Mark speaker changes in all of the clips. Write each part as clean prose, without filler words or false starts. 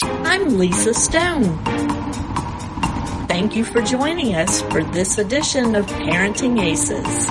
Speaker 1: I'm Lisa Stone. Thank you for joining us for this edition of Parenting Aces.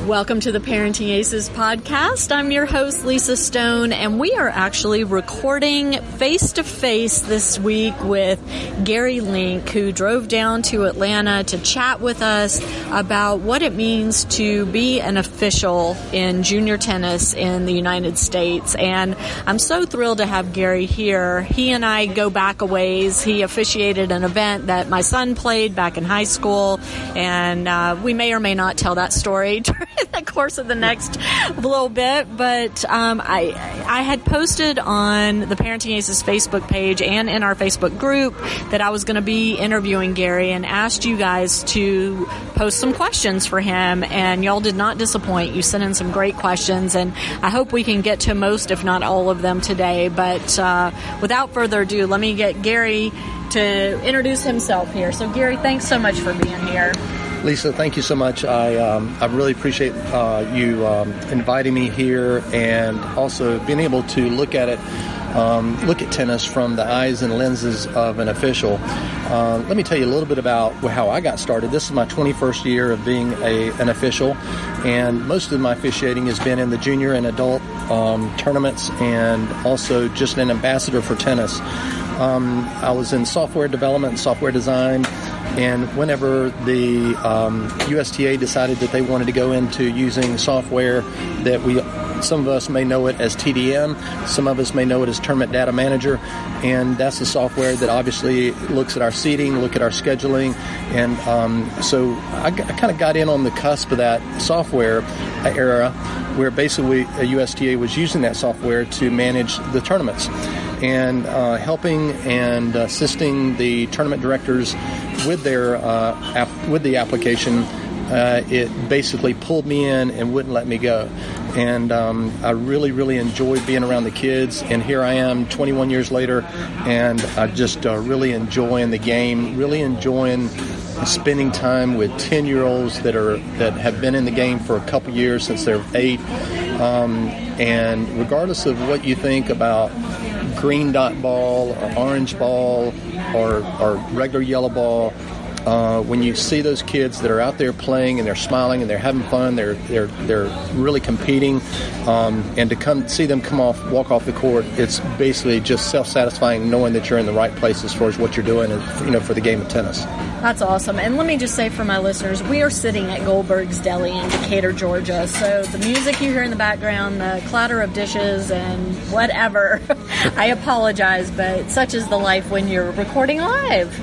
Speaker 1: Welcome to the Parenting Aces Podcast. I'm your host, Lisa Stone, and we are actually recording face-to-face this week with Gary Link, who drove down to Atlanta to chat with us about what it means to be an official in junior tennis in the United States. And I'm so thrilled to have Gary here. He and I go back a ways. He officiated an event that my son played back in high school, and we may or may not tell that story during the course of the next little bit, but I had posted on the Parenting Aces Facebook page and in our Facebook group that I was going to be interviewing Gary and asked you guys to post some questions for him, and y'all did not disappoint. You sent in some great questions, and I hope we can get to most, if not all of them today. But without further ado, let me get Gary to introduce himself here. So Gary, thanks so much for being here.
Speaker 2: Lisa, thank you so much. I really appreciate you inviting me here, and also being able to look at tennis from the eyes and lenses of an official. Let me tell you a little bit about how I got started. This is my 21st year of being an official, and most of my officiating has been in the junior and adult tournaments, and also just an ambassador for tennis. I was in software development and software design, and whenever the USTA decided that they wanted to go into using software that some of us may know it as TDM, some of us may know it as Tournament Data Manager, and that's the software that obviously looks at our seating, look at our scheduling, and so I kind of got in on the cusp of that software era, where basically a USTA was using that software to manage the tournaments, and helping and assisting the tournament directors with their with the application. It basically pulled me in and wouldn't let me go. And I really enjoyed being around the kids. And here I am 21 years later, and I just really enjoying the game, really enjoying spending time with 10-year-olds that have been in the game for a couple years, since they're 8. And regardless of what you think about green dot ball or orange ball or regular yellow ball, when you see those kids that are out there playing and they're smiling and they're having fun, they're really competing, and to see them walk off the court, it's basically just self-satisfying knowing that you're in the right place as far as what you're doing, for the game of tennis.
Speaker 1: That's awesome. And let me just say for my listeners, we are sitting at Goldberg's Deli in Decatur, Georgia. So the music you hear in the background, the clatter of dishes and whatever, I apologize, but such is the life when you're recording live.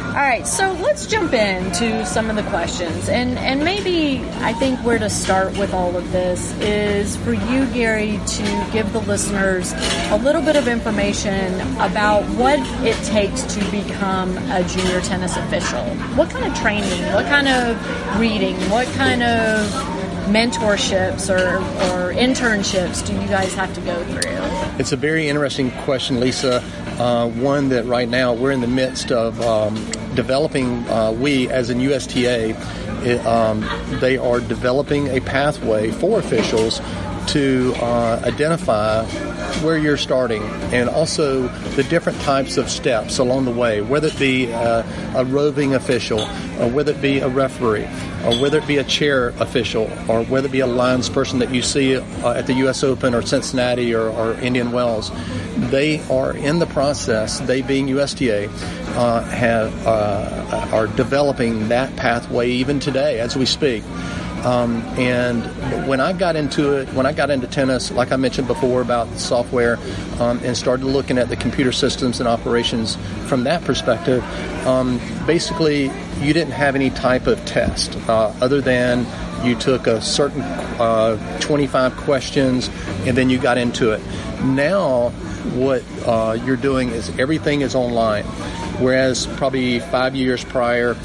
Speaker 1: All right, so let's jump into some of the questions. And maybe I think where to start with all of this is for you, Gary, to give the listeners a little bit of information about what it takes to become a junior tennis official. What kind of training, what kind of reading, what kind of mentorships or internships do you guys have to go through?
Speaker 2: It's a very interesting question, Lisa. One that right now we're in the midst of developing. We, as in USTA, they are developing a pathway for officials to identify where you're starting, and also the different types of steps along the way, whether it be a roving official, or whether it be a referee, or whether it be a chair official, or whether it be a lines person that you see at the U.S. Open or Cincinnati or Indian Wells. They are in the process, they being USTA, are developing that pathway even today as we speak. And when I got into tennis, like I mentioned before about software, and started looking at the computer systems and operations from that perspective, basically you didn't have any type of test other than you took a certain 25 questions and then you got into it. Now what you're doing is everything is online, whereas probably 5 years prior,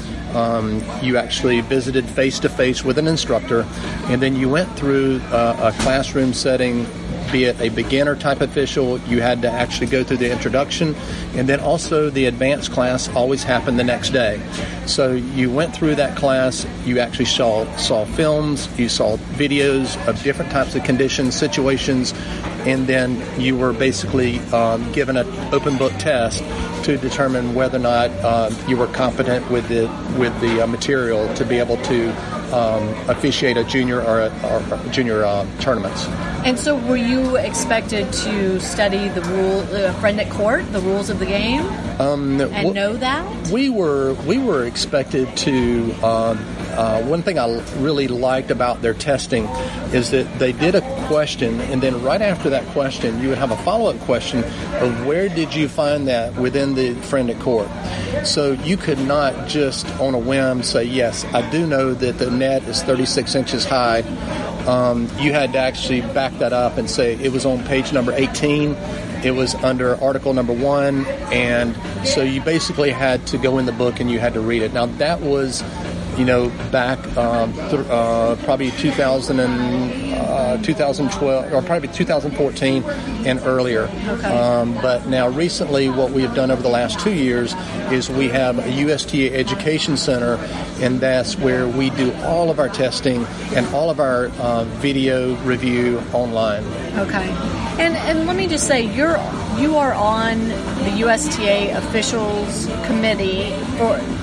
Speaker 2: you actually visited face-to-face with an instructor, and then you went through a classroom setting, be it a beginner type official, you had to actually go through the introduction, and then also the advanced class always happened the next day. So you went through that class, you actually saw films, you saw videos of different types of conditions, situations, and then you were basically given an open book test to determine whether or not you were competent with the material to be able to officiate a junior or junior tournaments.
Speaker 1: And so, were you expected to study the friend at court, the rules of the game, and know that?
Speaker 2: We were expected to. One thing I really liked about their testing is that they did a question, and then right after that question, you would have a follow-up question of where did you find that within the friend at court. So you could not just on a whim say, yes, I do know that the net is 36 inches high. You had to actually back that up and say it was on page number 18. It was under article number 1, and so you basically had to go in the book and you had to read it. Now that was, back probably 2012 or probably 2014 and earlier.
Speaker 1: Okay.
Speaker 2: But now recently what we have done over the last 2 years is we have a USTA Education Center, and that's where we do all of our testing and all of our video review online.
Speaker 1: Okay. And let me just say, you are on the USTA officials committee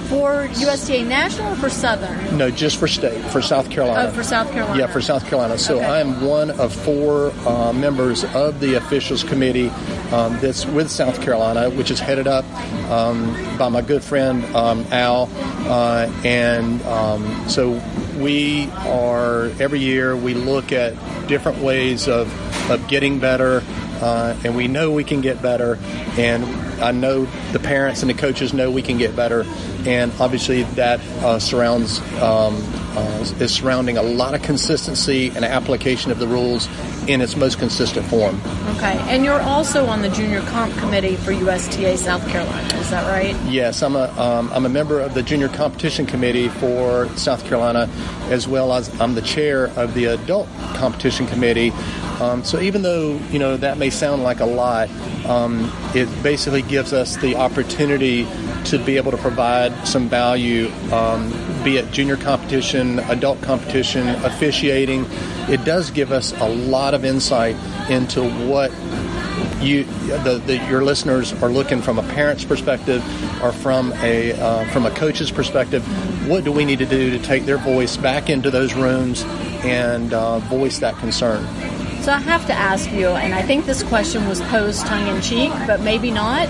Speaker 1: for USTA National or for Southern?
Speaker 2: No, just for state, for South Carolina.
Speaker 1: Oh, for South Carolina.
Speaker 2: Yeah, for South Carolina. So
Speaker 1: okay.
Speaker 2: I am one of 4 members of the officials committee that's with South Carolina, which is headed up by my good friend Al. So we are, every year we look at different ways of getting better, and we know we can get better, and I know the parents and the coaches know we can get better, and obviously that is surrounding a lot of consistency and application of the rules in its most consistent form.
Speaker 1: Okay, and you're also on the Junior Comp Committee for USTA South Carolina, is that right?
Speaker 2: Yes, I'm a member of the Junior Competition Committee for South Carolina, as well as I'm the chair of the Adult Competition Committee. So even though, that may sound like a lot, it basically gives us the opportunity to be able to provide some value, be it junior competition, adult competition, officiating. It does give us a lot of insight into what your listeners are looking from a parent's perspective or from a coach's perspective. What do we need to do to take their voice back into those rooms and voice that concern?
Speaker 1: So I have to ask you, and I think this question was posed tongue-in-cheek, but maybe not.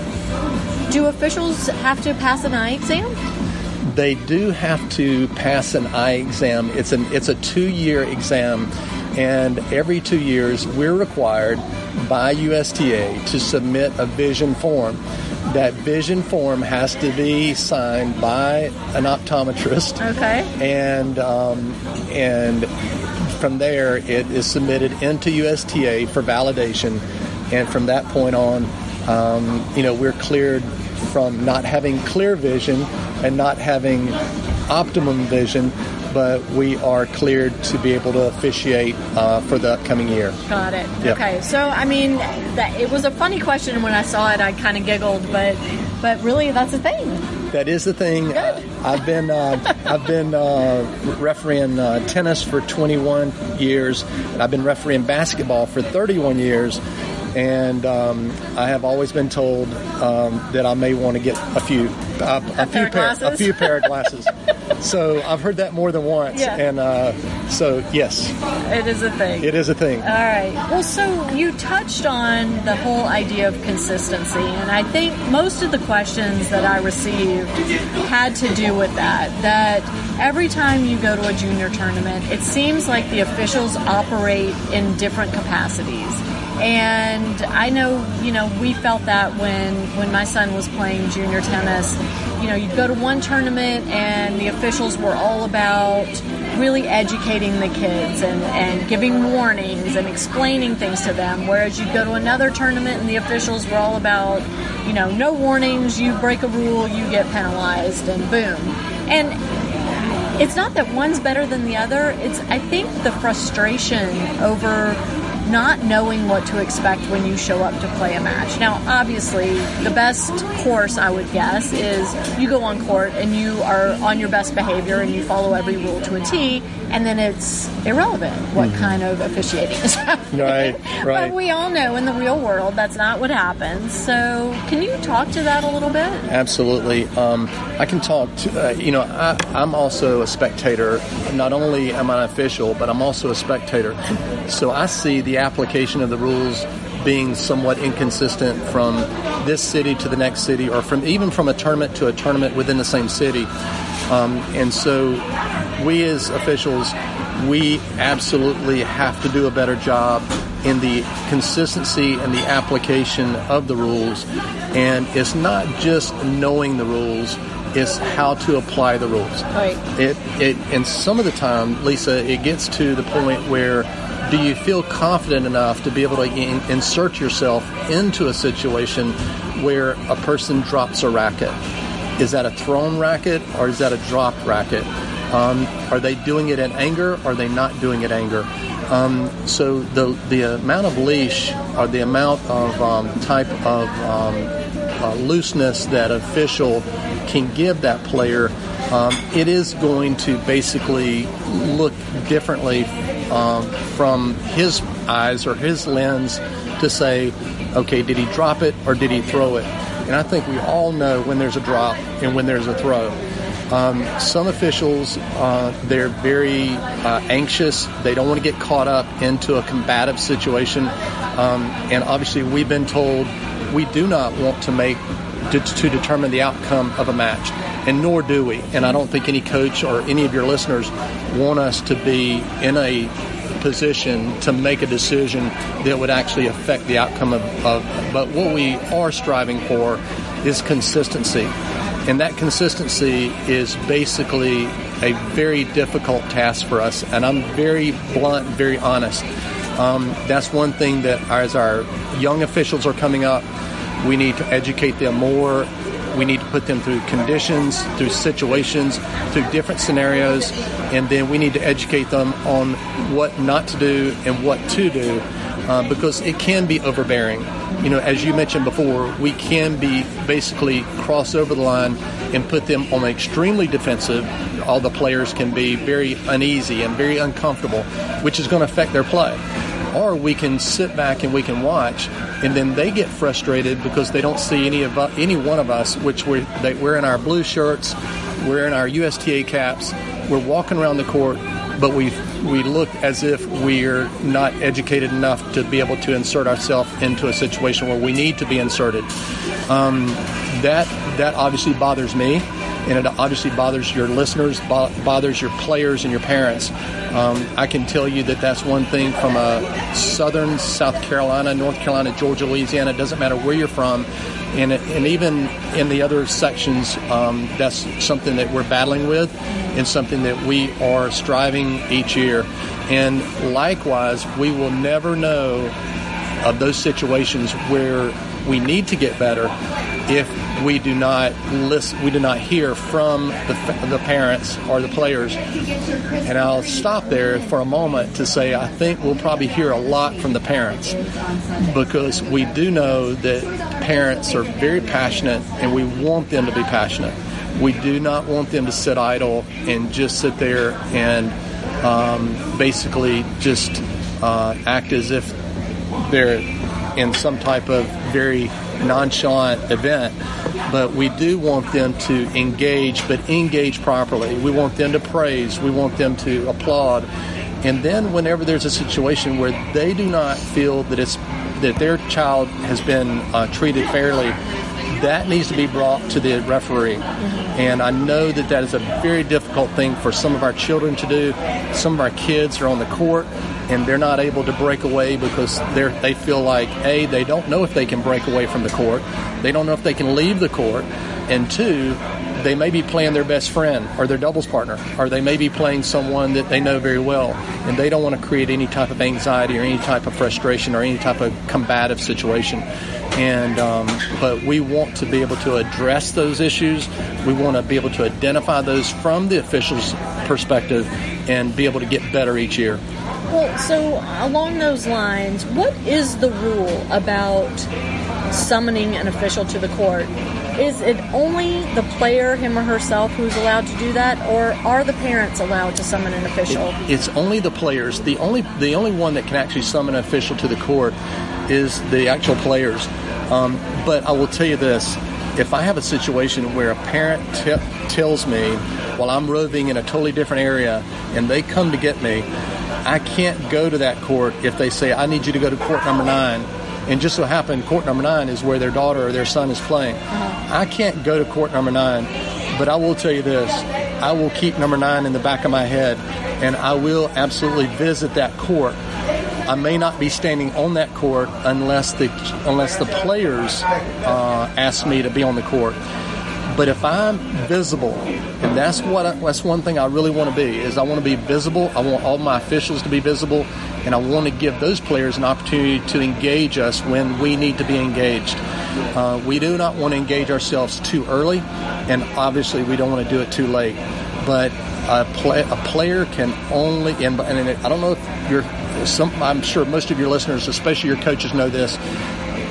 Speaker 1: Do officials have to pass an eye exam?
Speaker 2: They do have to pass an eye exam. It's a 2-year exam, and every 2 years we're required by USTA to submit a vision form. That vision form has to be signed by an optometrist.
Speaker 1: Okay.
Speaker 2: And from there, it is submitted into USTA for validation, and from that point on, we're cleared from not having clear vision and not having optimum vision, but we are cleared to be able to officiate for the upcoming year.
Speaker 1: Got it.
Speaker 2: Yep.
Speaker 1: Okay. So, it was a funny question. When I saw it, I kind of giggled, but really, that's a thing.
Speaker 2: That is the thing. I've been refereeing tennis for 21 years. I've been refereeing basketball for 31 years. And I have always been told that I may want to get a few pair of glasses. So I've heard that more than once.
Speaker 1: Yeah.
Speaker 2: And so, yes.
Speaker 1: It is a thing.
Speaker 2: It is a thing.
Speaker 1: All right. Well, so you touched on the whole idea of consistency, and I think most of the questions that I received had to do with that every time you go to a junior tournament, it seems like the officials operate in different capacities. And I know, we felt that when my son was playing junior tennis. You'd go to one tournament and the officials were all about really educating the kids and giving warnings and explaining things to them, whereas you'd go to another tournament and the officials were all about, no warnings, you break a rule, you get penalized, and boom. And it's not that one's better than the other. It's, I think, the frustration over not knowing what to expect when you show up to play a match. Now, obviously, the best course, I would guess, is you go on court and you are on your best behavior and you follow every rule to a T, and then it's irrelevant what kind of officiating is happening.
Speaker 2: Right.
Speaker 1: But we all know in the real world that's not what happens. So can you talk to that a little bit?
Speaker 2: Absolutely. I can talk to, I'm also a spectator. Not only am I an official, but I'm also a spectator. So I see the application of the rules being somewhat inconsistent from this city to the next city, or even from a tournament to a tournament within the same city. And so we as officials, we absolutely have to do a better job in the consistency and the application of the rules. And it's not just knowing the rules, it's how to apply the rules.
Speaker 1: Right.
Speaker 2: And some of the time, Lisa, it gets to the point where do you feel confident enough to be able to insert yourself into a situation where a person drops a racket? Is that a thrown racket or is that a dropped racket? Are they doing it in anger or are they not doing it in anger? So the amount of leash or the amount of type of looseness that official can give that player, it is going to basically look differently from his eyes or his lens to say, okay, did he drop it or did he throw it? And I think we all know when there's a drop and when there's a throw. Some officials, they're very anxious. They don't want to get caught up into a combative situation. And obviously we've been told we do not want to determine the outcome of a match, and nor do we. And I don't think any coach or any of your listeners want us to be in a position to make a decision that would actually affect the outcome of but what we are striving for is consistency. And that consistency is basically a very difficult task for us. And I'm very blunt, very honest. That's one thing that as our young officials are coming up, we need to educate them more. We need to put them through conditions, through situations, through different scenarios, and then we need to educate them on what not to do and what to do, because it can be overbearing. You know, as you mentioned before, we can be basically cross over the line and put them on extremely defensive. All the players can be very uneasy and very uncomfortable, which is going to affect their play. Or we can sit back and we can watch, and then they get frustrated because they don't see any one of us, which we're in our blue shirts, we're in our USTA caps, we're walking around the court, but we look as if we're not educated enough to be able to insert ourselves into a situation where we need to be inserted. That obviously bothers me, and it obviously bothers your listeners, bothers your players and your parents. I can tell you that that's one thing from a southern South Carolina, North Carolina, Georgia, Louisiana. It doesn't matter where you're from. And even in the other sections, that's something that we're battling with and something that we are striving each year. And likewise, we will never know of those situations where we need to get better if we do not hear from the parents or the players. And I'll stop there for a moment to say I think we'll probably hear a lot from the parents, because we do know that parents are very passionate and we want them to be passionate. We do not want them to sit idle and just sit there and basically just act as if they're in some type of very nonchalant event. But we do want them to engage, but engage properly. We want them to praise. We want them to applaud. And then whenever there's a situation where they do not feel that their child has been treated fairly, that needs to be brought to the referee. And I know that is a very difficult thing for some of our children to do. Some of our kids are on the court and they're not able to break away because they feel like, A, they don't know if they can break away from the court. They don't know if they can leave the court. And two, they may be playing their best friend or their doubles partner, or they may be playing someone that they know very well, and they don't want to create any type of anxiety or any type of frustration or any type of combative situation. And but we want to be able to address those issues. We want to be able to identify those from the official's perspective and be able to get better each year.
Speaker 1: Well, so along those lines, what is the rule about summoning an official to the court? Is it only the player, him or herself, who's allowed to do that, or are the parents allowed to summon an official?
Speaker 2: It's only the players. The only one that can actually summon an official to the court is the actual players. But I will tell you this. If I have a situation where a parent tells me while I'm roving in a totally different area and they come to get me, I can't go to that court if they say, I need you to go to court number 9. And just so happened, court number 9 is where their daughter or their son is playing. I can't go to court number 9, but I will tell you this. I will keep number 9 in the back of my head, and I will absolutely visit that court. I may not be standing on that court unless the players ask me to be on the court. But if I'm visible, and that's one thing I really want to be, is I want to be visible. I want all my officials to be visible, and I want to give those players an opportunity to engage us when we need to be engaged. We do not want to engage ourselves too early, and obviously we don't want to do it too late. But a player can only, and I don't know if I'm sure most of your listeners, especially your coaches, know this,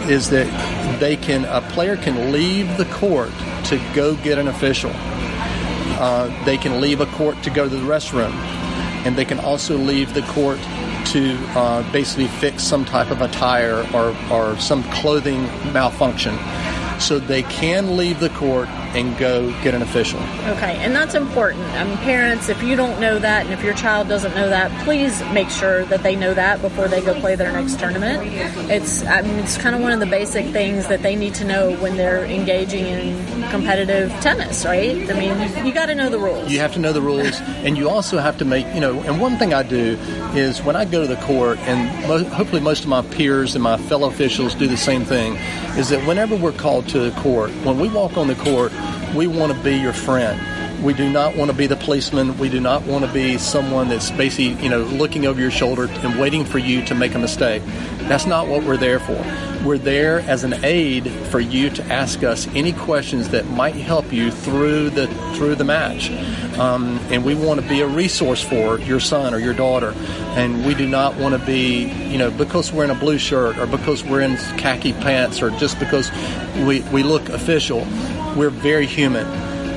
Speaker 2: is that a player can leave the court to go get an official. They can leave a court to go to the restroom, and they can also leave the court to basically fix some type of a tire or some clothing malfunction. So they can leave the court and go get an official.
Speaker 1: Okay, and that's important. Parents, if you don't know that, and if your child doesn't know that, please make sure that they know that before they go play their next tournament. It's kind of one of the basic things that they need to know when they're engaging in competitive tennis, right? You got to know the rules.
Speaker 2: You have to know the rules, and you also have to make, and one thing I do is when I go to the court, and hopefully most of my peers and my fellow officials do the same thing, is that whenever we're called to the court, when we walk on the court, we want to be your friend. We do not want to be the policeman. We do not want to be someone that's basically, looking over your shoulder and waiting for you to make a mistake. That's not what we're there for. We're there as an aid for you to ask us any questions that might help you through the match. And we want to be a resource for your son or your daughter. And we do not want to be, because we're in a blue shirt or because we're in khaki pants or just because we look official. We're very human,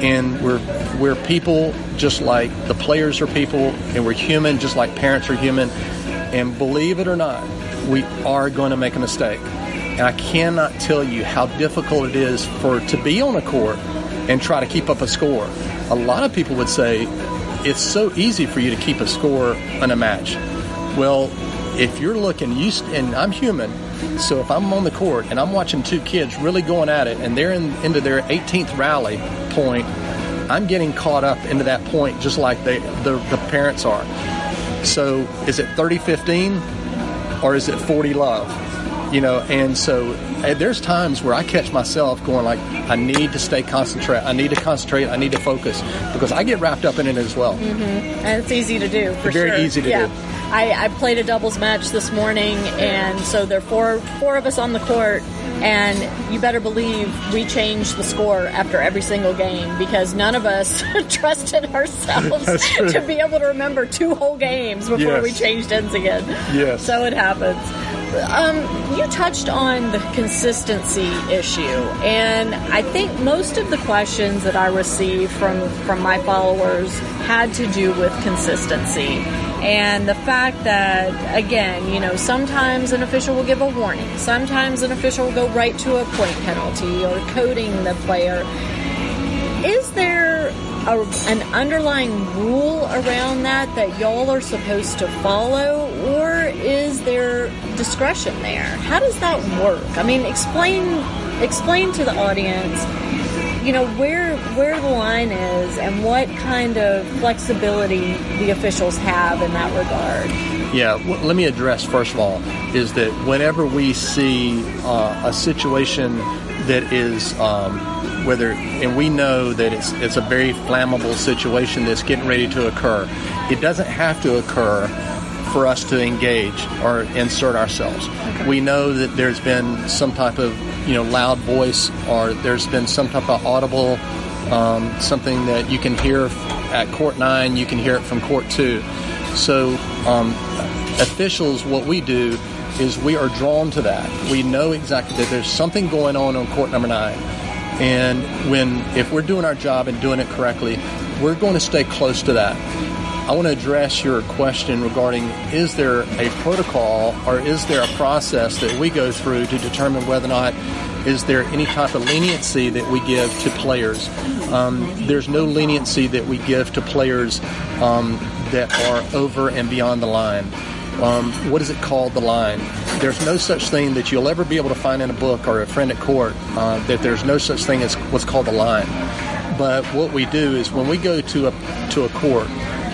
Speaker 2: and we're people just like the players are people, and we're human just like parents are human. And believe it or not, we are going to make a mistake. And I cannot tell you how difficult it is to be on a court and try to keep up a score. A lot of people would say it's so easy for you to keep a score in a match. Well, if you're looking, and I'm human, so if I'm on the court and I'm watching two kids really going at it and they're into their 18th rally point, I'm getting caught up into that point just like the parents are. So is it 30-15 or is it 40-love? And so there's times where I catch myself going like, I need to stay concentrated. I need to concentrate. I need to focus because I get wrapped up in it as well.
Speaker 1: Mm-hmm. And it's easy to do, for sure.
Speaker 2: Very easy to do.
Speaker 1: I played a doubles match this morning, and so there are four of us on the court, and you better believe we changed the score after every single game because none of us trusted ourselves to be able to remember 2 whole games before we changed ends again.
Speaker 2: Yes.
Speaker 1: So it happens. You touched on the consistency issue, and I think most of the questions that I received from my followers had to do with consistency. And the fact that, again, sometimes an official will give a warning. Sometimes an official will go right to a point penalty or coding the player. Is there an underlying rule around that y'all are supposed to follow, or is there discretion there? How does that work? Explain to the audience, where the line is and what kind of flexibility the officials have in that regard.
Speaker 2: Yeah, let me address first of all is that whenever we see a situation that is and we know that it's a very flammable situation that's getting ready to occur, it doesn't have to occur for us to engage or insert ourselves. Okay. We know that there's been some type of loud voice, or there's been some type of audible something that you can hear at court 9, you can hear it from court 2. So officials, what we do is we are drawn to that. We know exactly that there's something going on court number 9. And if we're doing our job and doing it correctly, we're going to stay close to that. I want to address your question regarding, is there a protocol or is there a process that we go through to determine whether or not is there any type of leniency that we give to players? There's no leniency that we give to players that are over and beyond the line. What is it called, the line? There's no such thing that you'll ever be able to find in a book or a friend at court, that there's no such thing as what's called the line. But what we do is when we go to a court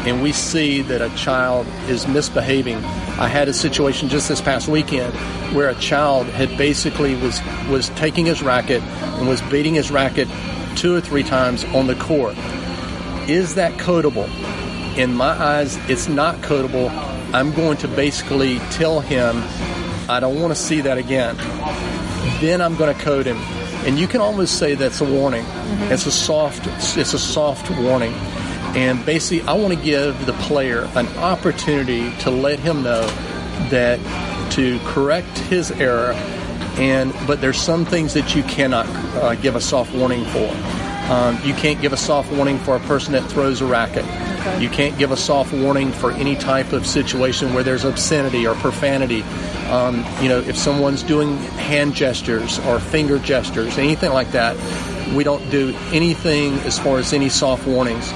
Speaker 2: and we see that a child is misbehaving. I had a situation just this past weekend where a child had basically was taking his racket and was beating his racket 2 or 3 times on the court. Is that codable? In my eyes, it's not codable. I'm going to basically tell him, I don't want to see that again. Then I'm going to code him. And you can almost say that's a warning. Mm-hmm. It's a soft warning. And basically, I want to give the player an opportunity to let him know that to correct his error. But there's some things that you cannot give a soft warning for. You can't give a soft warning for a person that throws a racket. Okay. You can't give a soft warning for any type of situation where there's obscenity or profanity. If someone's doing hand gestures or finger gestures, anything like that, we don't do anything as far as any soft warnings.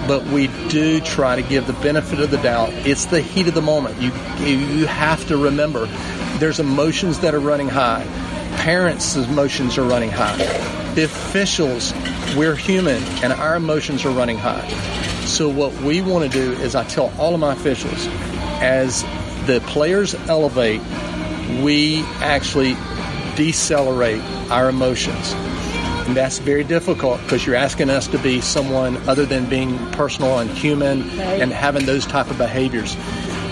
Speaker 2: But we do try to give the benefit of the doubt. It's the heat of the moment. You have to remember, there's emotions that are running high. Parents' emotions are running high. The officials, we're human, and our emotions are running high. So what we want to do is I tell all of my officials, as the players elevate, we actually decelerate our emotions. And that's very difficult because you're asking us to be someone other than being personal and human, right, and having those type of behaviors.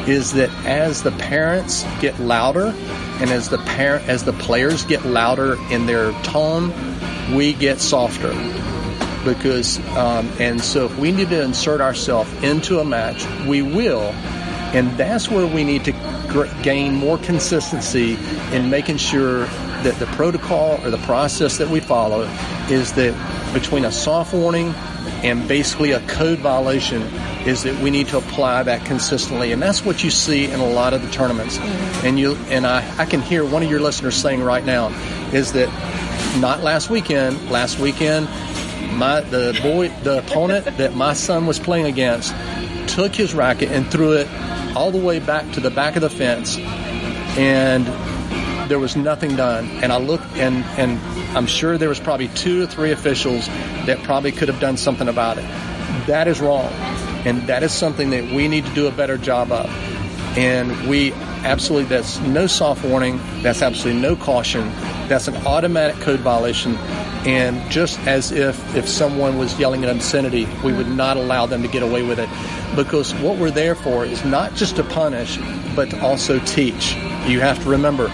Speaker 2: Is that as the parents get louder and as the players get louder in their tone, we get softer. Because and so if we need to insert ourselves into a match, we will. And that's where we need to gain more consistency in making sure that the protocol or the process that we follow is that between a soft warning and basically a code violation is that we need to apply that consistently. And that's what you see in a lot of the tournaments. Mm-hmm. And I can hear one of your listeners saying right now is that not last weekend, the opponent that my son was playing against took his racket and threw it all the way back to the back of the fence, and there was nothing done. And I looked, and I'm sure there was probably 2 or 3 officials that probably could have done something about it. That is wrong, and that is something that we need to do a better job of. And that's no soft warning, that's absolutely no caution, that's an automatic code violation. And just as if someone was yelling an obscenity, we would not allow them to get away with it. Because what we're there for is not just to punish, but to also teach. You have to remember,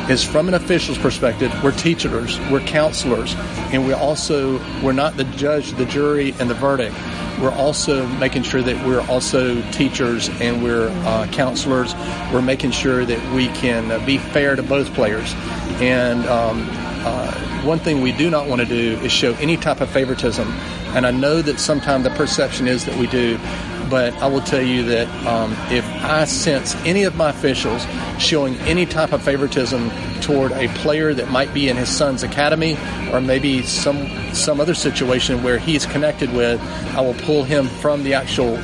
Speaker 2: is from an official's perspective, we're teachers, we're counselors, and we're not the judge, the jury, and the verdict. We're also making sure that we're also teachers and we're counselors. We're making sure that we can be fair to both players. And one thing we do not want to do is show any type of favoritism. And I know that sometimes the perception is that we do, but I will tell you that if I sense any of my officials showing any type of favoritism toward a player that might be in his son's academy or maybe some other situation where he's connected with, I will pull him from the actual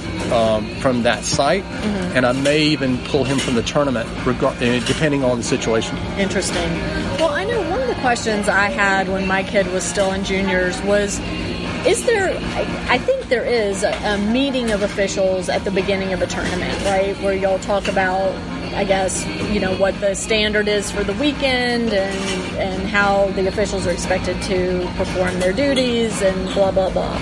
Speaker 2: from that site, mm-hmm, and I may even pull him from the tournament, depending on the situation.
Speaker 1: Interesting. Well, I know one of the questions I had when my kid was still in juniors was, I think there is a meeting of officials at the beginning of a tournament, right, where you'll talk about, I guess, what the standard is for the weekend and how the officials are expected to perform their duties and blah, blah, blah.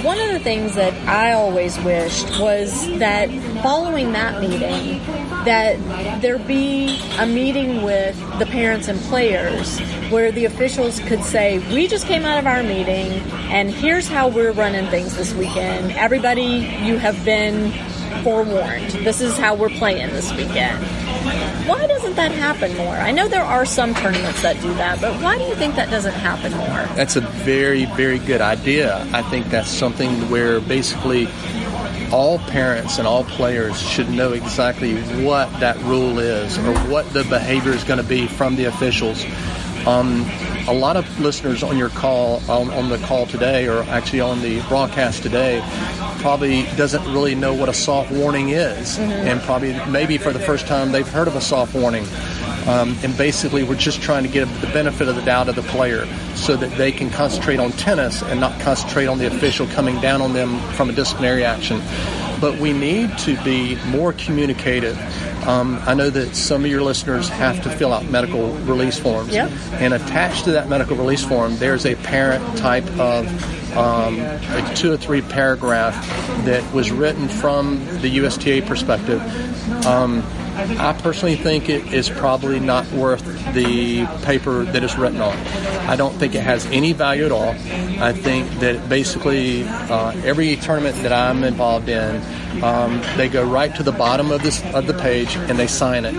Speaker 1: One of the things that I always wished was that following that meeting, that there be a meeting with the parents and players where the officials could say, we just came out of our meeting and here's how we're running things this weekend. Everybody, you have been forewarned. This is how we're playing this weekend. Why doesn't that happen more? I know there are some tournaments that do that, but why do you think that doesn't happen more?
Speaker 2: That's a very, very good idea. I think that's something where basically all parents and all players should know exactly what that rule is or what the behavior is going to be from the officials. A lot of listeners on your call, on the call today, or actually on the broadcast today, probably doesn't really know what a soft warning is, and probably maybe for the first time they've heard of a soft warning. And basically we're just trying to give the benefit of the doubt of the player so that they can concentrate on tennis and not concentrate on the official coming down on them from a disciplinary action. But we need to be more communicative. I know that some of your listeners have to fill out medical release forms.
Speaker 1: Yep.
Speaker 2: And attached to that medical release form, there's a parent type of a 2 or 3 paragraph that was written from the USTA perspective. I personally think it is probably not worth the paper that it's written on. I don't think it has any value at all. I think that basically every tournament that I'm involved in, they go right to the bottom of the page and they sign it.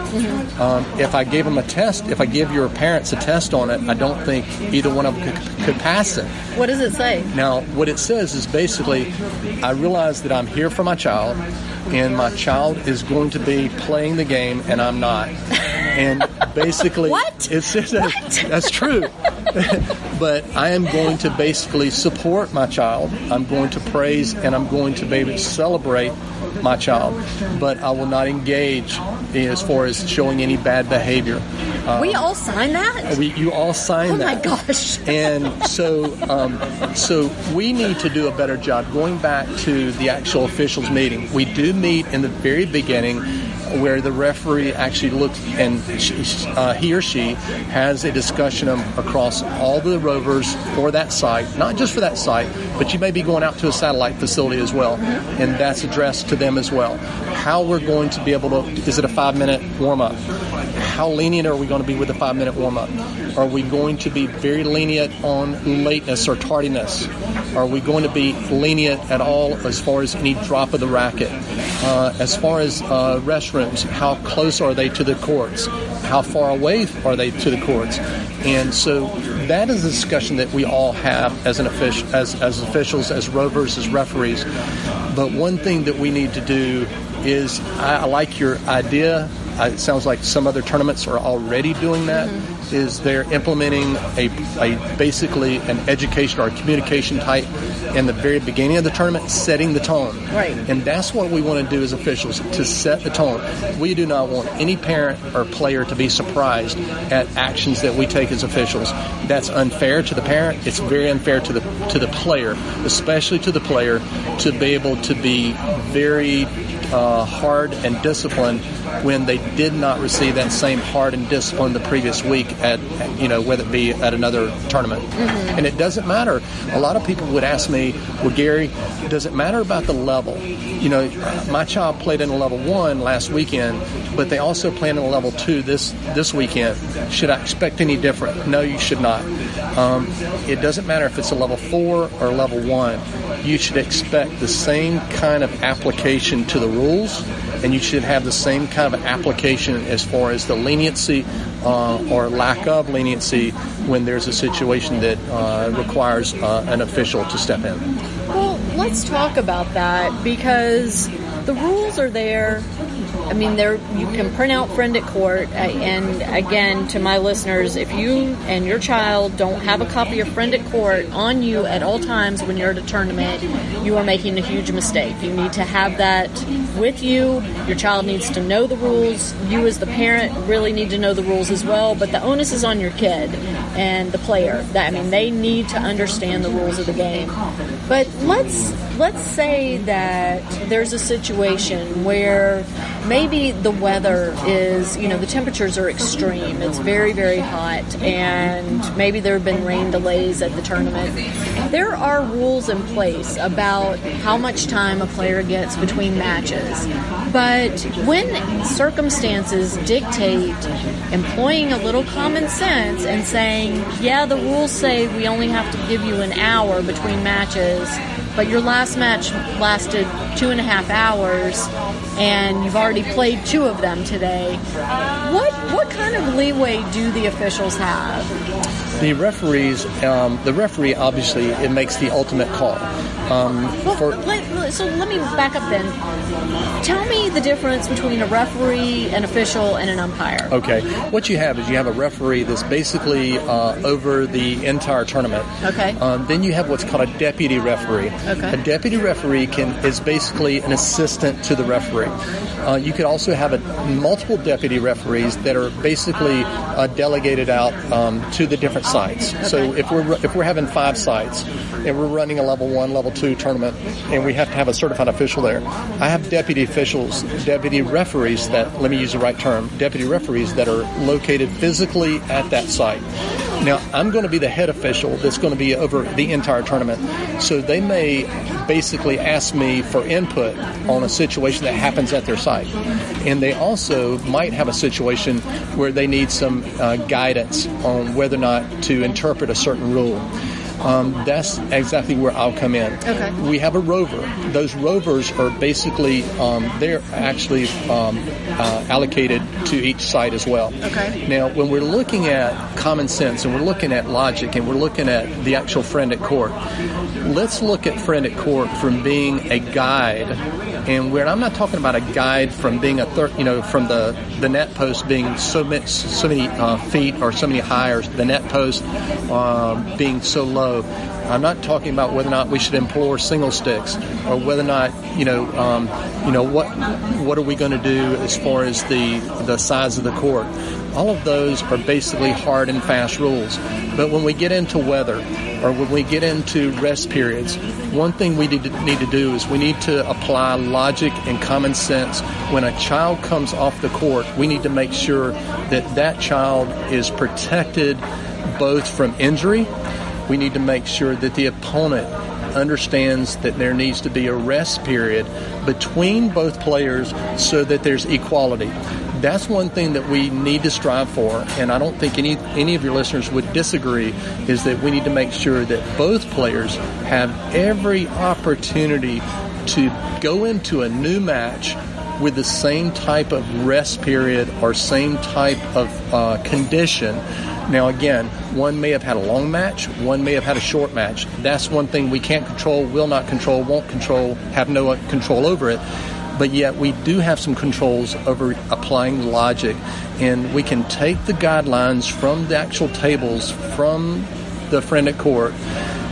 Speaker 2: If I gave them a test, if I give your parents a test on it, I don't think either one of them could pass it.
Speaker 1: What does it say?
Speaker 2: Now, what it says is basically, I realize that I'm here for my child, and my child is going to be playing the game, and I'm not. And basically,
Speaker 1: what?
Speaker 2: It says that's true. But I am going to basically support my child. I'm going to praise and I'm going to maybe celebrate my child. But I will not engage as far as showing any bad behavior.
Speaker 1: We all sign that?
Speaker 2: You all sign that.
Speaker 1: Oh my gosh.
Speaker 2: And so we need to do a better job. Going back to the actual officials meeting, we do meet in the very beginning where the referee actually looks and he or she has a discussion across all the rovers for that site, not just for that site, but you may be going out to a satellite facility as well, and that's addressed to them as well. How we're going to be able to, is it a 5-minute warm-up? How lenient are we going to be with the 5-minute warm-up? Are we going to be very lenient on lateness or tardiness? Are we going to be lenient at all as far as any drop of the racket? As far as restrooms, how close are they to the courts? How far away are they to the courts? And so that is a discussion that we all have as as officials, as rovers, as referees. But one thing that we need to do is, I like your idea. It sounds like some other tournaments are already doing that. Is they're implementing a basically an education or a communication type in the very beginning of the tournament, setting the tone.
Speaker 1: Right.
Speaker 2: And that's what we want to do as officials, to set the tone. We do not want any parent or player to be surprised at actions that we take as officials. That's unfair to the parent. It's very unfair to the player, especially to the player, to be able to be very hard and disciplined when they did not receive that same hard and discipline the previous week at, whether it be at another tournament. And it doesn't matter. A lot of people would ask me, well, Gary, does it matter about the level? My child played in a level 1 last weekend, but they also played in a level 2 this weekend. Should I expect any different? No, you should not. It doesn't matter if it's a level 4 or level 1. You should expect the same kind of application to the rules, and you should have the same kind of application as far as the leniency or lack of leniency when there's a situation that requires an official to step in.
Speaker 1: Well, let's talk about that, because the rules are there. I mean, you can print out friend at court, and again, to my listeners, if you and your child don't have a copy of friend at court on you at all times when you're at a tournament, you are making a huge mistake. You need to have that with you. Your child needs to know the rules. You as the parent really need to know the rules as well, but the onus is on your kid and the player. They need to understand the rules of the game. But let's say that there's a situation where maybe the weather is, the temperatures are extreme. It's very, very hot, and maybe there have been rain delays at the tournament. There are rules in place about how much time a player gets between matches. But when circumstances dictate employing a little common sense and saying, yeah, the rules say we only have to give you an hour between matches, but your last match lasted 2.5 hours, and you've already played 2 of them today. What kind of leeway do the officials have?
Speaker 2: The referee obviously, it makes the ultimate call.
Speaker 1: So let me back up then. Tell me the difference between a referee, an official, and an umpire.
Speaker 2: Okay. What you have is you have a referee that's basically over the entire tournament.
Speaker 1: Okay.
Speaker 2: Then you have what's called a deputy referee.
Speaker 1: Okay.
Speaker 2: A deputy referee is basically an assistant to the referee. You could also have multiple deputy referees that are basically delegated out to the different sites.
Speaker 1: Okay.
Speaker 2: So if we're having 5 sites and we're running a level 1, level 2 tournament, and we have to have a certified official there, I have deputy referees that, let me use the right term, deputy referees that are located physically at that site. Now, I'm going to be the head official that's going to be over the entire tournament. So they may basically ask me for input on a situation that happens at their site. And they also might have a situation where they need some guidance on whether or not to interpret a certain rule. That's exactly where I'll come in.
Speaker 1: Okay.
Speaker 2: We have a rover. Those rovers are basically, they're actually allocated to each site as well.
Speaker 1: Okay.
Speaker 2: Now, when we're looking at common sense and we're looking at logic and we're looking at the actual friend at court, let's look at friend at court from being a guide. And where I'm not talking about a guide from being from the net post being so many feet or so many high, or the net post being so low. I'm not talking about whether or not we should employ single sticks, or whether or not what are we going to do as far as the size of the court. All of those are basically hard and fast rules. But when we get into weather, or when we get into rest periods, one thing we need to do is we need to apply logic and common sense. When a child comes off the court, we need to make sure that child is protected both from injury. We need to make sure that the opponent understands that there needs to be a rest period between both players so that there's equality. That's one thing that we need to strive for, and I don't think any of your listeners would disagree, is that we need to make sure that both players have every opportunity to go into a new match with the same type of rest period or same type of condition. Now, again, one may have had a long match, one may have had a short match. That's one thing we can't control, will not control, won't control, have no control over it. But yet we do have some controls over applying logic, and we can take the guidelines from the actual tables from the friend at court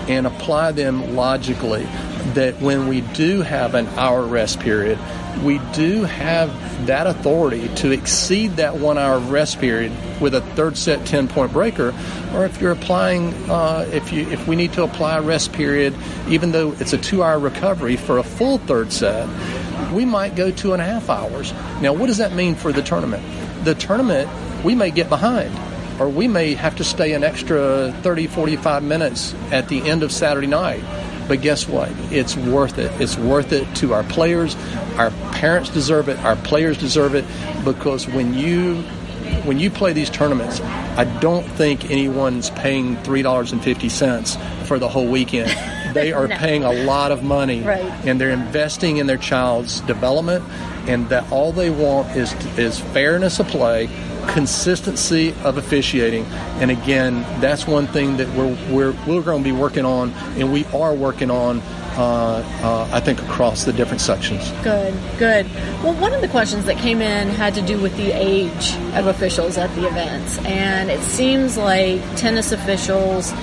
Speaker 2: and apply them logically, that when we do have an hour rest period, we do have that authority to exceed that 1 hour rest period with a third set 10-point breaker, or if you're applying, if we need to apply a rest period, even though it's a 2-hour recovery for a full third set, we might go 2.5 hours. Now, what does that mean for the tournament? The tournament, we may get behind, or we may have to stay an extra 30, 45 minutes at the end of Saturday night. But guess what? It's worth it. It's worth it to our players. Our parents deserve it. Our players deserve it, because when you play these tournaments, I don't think anyone's paying $3.50 for the whole weekend. They are paying a lot of money,
Speaker 1: right,
Speaker 2: and they're investing in their child's development, and that all they want is fairness of play, consistency of officiating. And again, that's one thing that we're going to be working on, and we are working on, I think, across the different sections.
Speaker 1: Good. Well, one of the questions that came in had to do with the age of officials at the events, and it seems like tennis officials,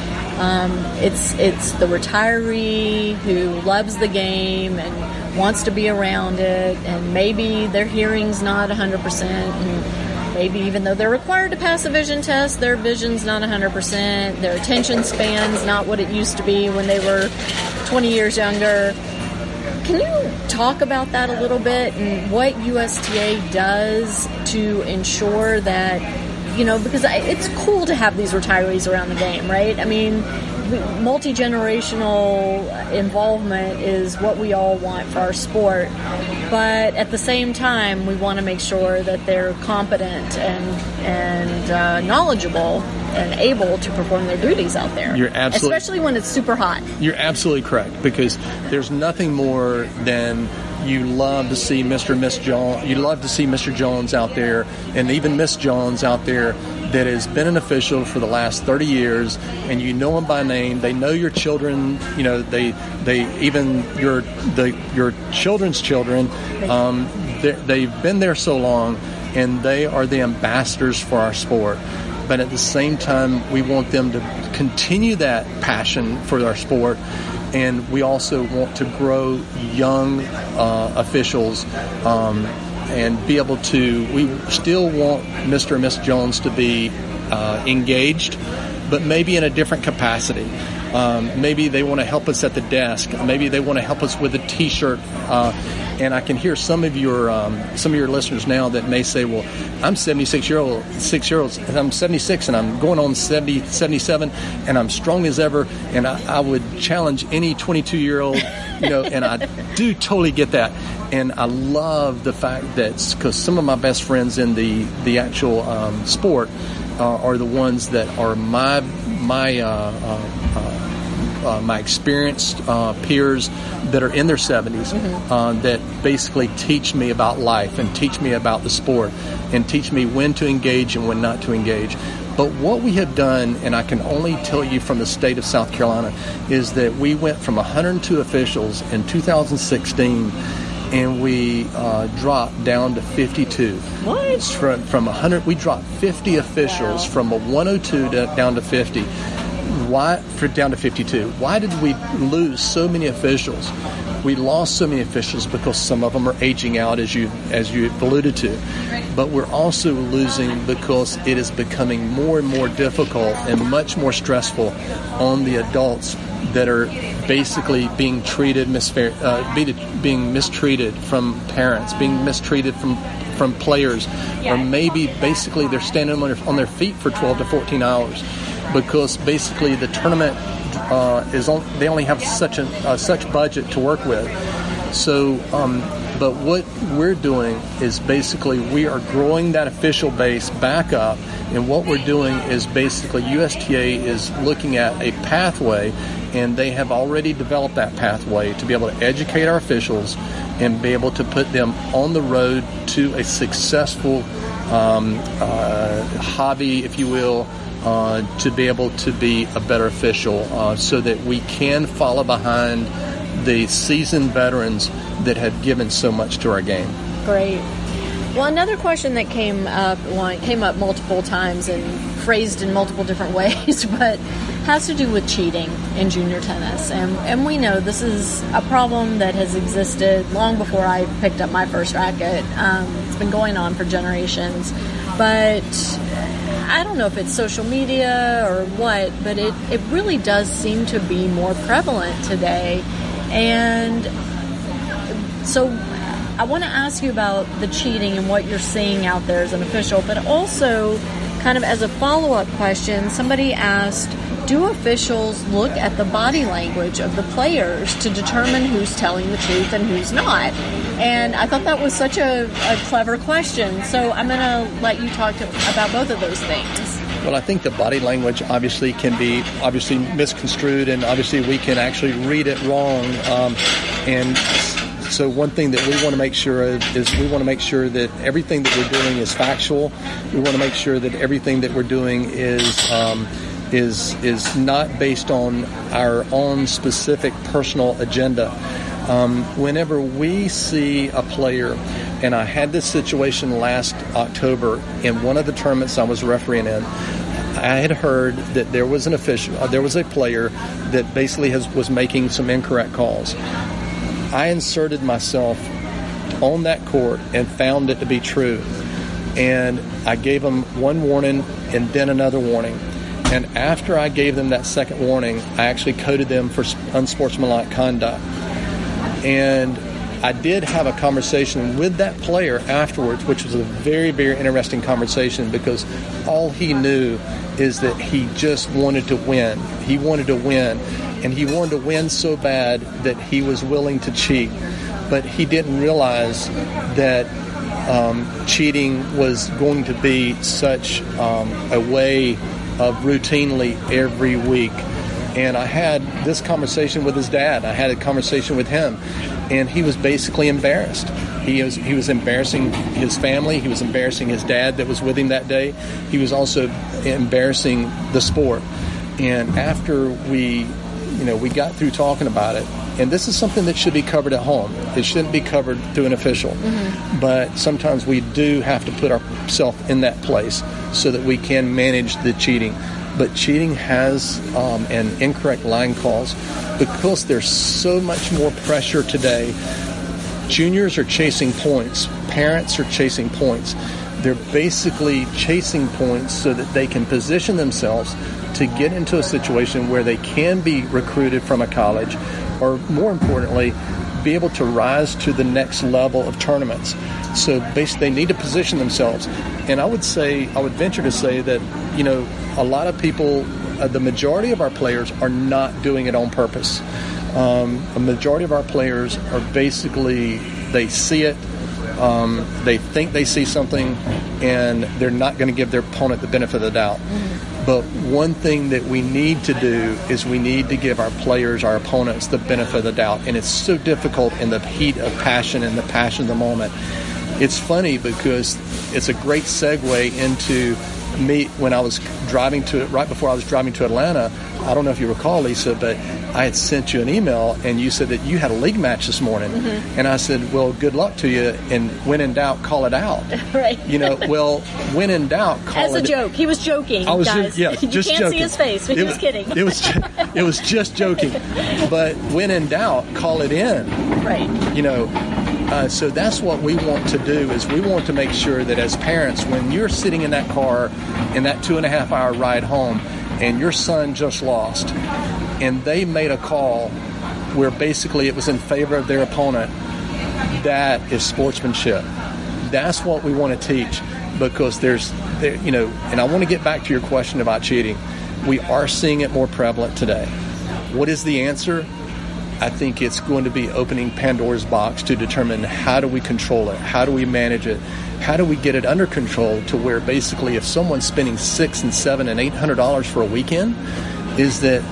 Speaker 1: it's the retiree who loves the game and wants to be around it, and maybe their hearing's not 100%, and maybe even though they're required to pass a vision test, their vision's not 100%, their attention span's not what it used to be when they were 20 years younger. Can you talk about that a little bit, and what USTA does to ensure that, because it's cool to have these retirees around the game, right? I mean, multi-generational involvement is what we all want for our sport, but at the same time we want to make sure that they're competent and knowledgeable and able to perform their duties out there. Especially when it's super hot.
Speaker 2: You're absolutely correct, because there's nothing more than you love to see Mr. and Miss Jones. You love to see Mr. Jones out there, and even Miss Jones out there, that has been an official for the last 30 years, and you know them by name. They know your children. You know, they even your children's children. They've been there so long, and they are the ambassadors for our sport. But at the same time, we want them to continue that passion for our sport. And we also want to grow young officials and be able to, we still want Mr. and Miss Jones to be engaged, but maybe in a different capacity. Maybe they want to help us at the desk. Maybe they want to help us with a T-shirt. And I can hear some of your listeners now that may say, "Well, I'm 6 years old, and I'm 76, and I'm going on 70, 77, and I'm strong as ever." And I would challenge any 22-year-old, and I do totally get that. And I love the fact that, because some of my best friends in the actual sport are the ones that are my experienced peers that are in their 70s, that basically teach me about life and teach me about the sport and teach me when to engage and when not to engage. But what we have done, and I can only tell you from the state of South Carolina, is that we went from 102 officials in 2016, and we dropped down to 52.
Speaker 1: What?
Speaker 2: From 100, we dropped 50 officials from a 102 down to 50. Down to 52. Why did we lose so many officials? We lost so many officials because some of them are aging out, as you alluded to. But we're also losing because it is becoming more and more difficult and much more stressful on the adults that are basically being being mistreated from parents, being mistreated from players, or maybe basically they're standing on their feet for 12 to 14 hours. Because basically the tournament they only have such budget to work with. So, but what we're doing is basically we are growing that official base back up, and what we're doing is basically USTA is looking at a pathway, and they have already developed that pathway to be able to educate our officials and be able to put them on the road to a successful hobby, if you will. To be able to be a better official, so that we can follow behind the seasoned veterans that have given so much to our game.
Speaker 1: Great. Well, another question that came up multiple times and phrased in multiple different ways, but has to do with cheating in junior tennis. And we know this is a problem that has existed long before I picked up my first racket. It's been going on for generations. But I don't know if it's social media or what, but it really does seem to be more prevalent today. And so I want to ask you about the cheating and what you're seeing out there as an official, but also kind of as a follow-up question, somebody asked, do officials look at the body language of the players to determine who's telling the truth and who's not? And I thought that was such a clever question. So I'm going to let you talk about both of those things.
Speaker 2: Well, I think the body language obviously can be misconstrued, and obviously we can actually read it wrong. And so one thing that we want to make sure of is we want to make sure that everything that we're doing is factual. We want to make sure that everything that we're doing is not based on our own specific personal agenda. Whenever we see a player, and I had this situation last October in one of the tournaments I was refereeing in, I had heard that there was a player that basically was making some incorrect calls. I inserted myself on that court and found it to be true. And I gave them one warning and then another warning. And after I gave them that second warning, I actually coded them for unsportsmanlike conduct. And I did have a conversation with that player afterwards, which was a very, very interesting conversation, because all he knew is that he just wanted to win. He wanted to win, and he wanted to win so bad that he was willing to cheat. But he didn't realize that cheating was going to be such a way of routinely every week. And I had this conversation with his dad. I had a conversation with him, and he was basically embarrassed. He was embarrassing his family. He was embarrassing his dad that was with him that day. He was also embarrassing the sport. And after we got through talking about it, and this is something that should be covered at home. It shouldn't be covered through an official. Mm-hmm. But sometimes we do have to put ourselves in that place so that we can manage the cheating. But cheating has an incorrect line calls because there's so much more pressure today. Juniors are chasing points. Parents are chasing points. They're basically chasing points so that they can position themselves to get into a situation where they can be recruited from a college, or more importantly, be able to rise to the next level of tournaments. So basically they need to position themselves. And I would venture to say that, a lot of people, the majority of our players are not doing it on purpose. A majority of our players are basically, they see it, they think they see something, and they're not going to give their opponent the benefit of the doubt. Mm-hmm. But one thing that we need to do is we need to give our players, our opponents, the benefit of the doubt. And it's so difficult in the heat of passion and the passion of the moment. It's funny because it's a great segue into me when I was right before I was driving to Atlanta. I don't know if you recall, Lisa, but I had sent you an email and you said that you had a league match this morning. Mm-hmm. And I said, well, good luck to you. And when in doubt, call it out.
Speaker 1: Right.
Speaker 2: Well, when in doubt, call it out. As a
Speaker 1: joke. He was joking,
Speaker 2: I was
Speaker 1: guys.
Speaker 2: Just
Speaker 1: you
Speaker 2: joking.
Speaker 1: Can't see his face, but he was kidding.
Speaker 2: It was just joking. But when in doubt, call it in.
Speaker 1: Right.
Speaker 2: So that's what we want to do, is we want to make sure that as parents, when you're sitting in that car in that 2.5-hour ride home and your son just lost and they made a call where basically it was in favor of their opponent, that is sportsmanship. That's what we want to teach, because and I want to get back to your question about cheating. We are seeing it more prevalent today. What is the answer? I think it's going to be opening Pandora's box to determine how do we control it, how do we manage it, how do we get it under control to where basically if someone's spending $600 and $700 and $800 for a weekend, is that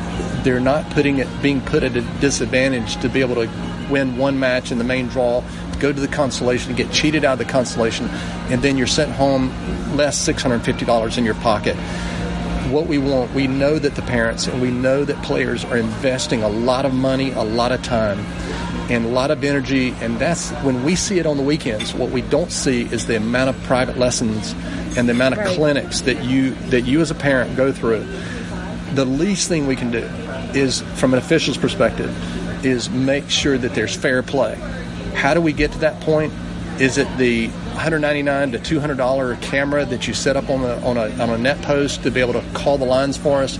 Speaker 2: they're not being put at a disadvantage to be able to win one match in the main draw, go to the consolation, get cheated out of the consolation, and then you're sent home less $650 in your pocket. What we want, we know that the parents and we know that players are investing a lot of money, a lot of time, and a lot of energy, and that's when we see it on the weekends. What we don't see is the amount of private lessons and the amount of clinics that you as a parent go through. The least thing we can do is, from an official's perspective, is make sure that there's fair play. How do we get to that point? Is it the $199 to $200 camera that you set up on a net post to be able to call the lines for us?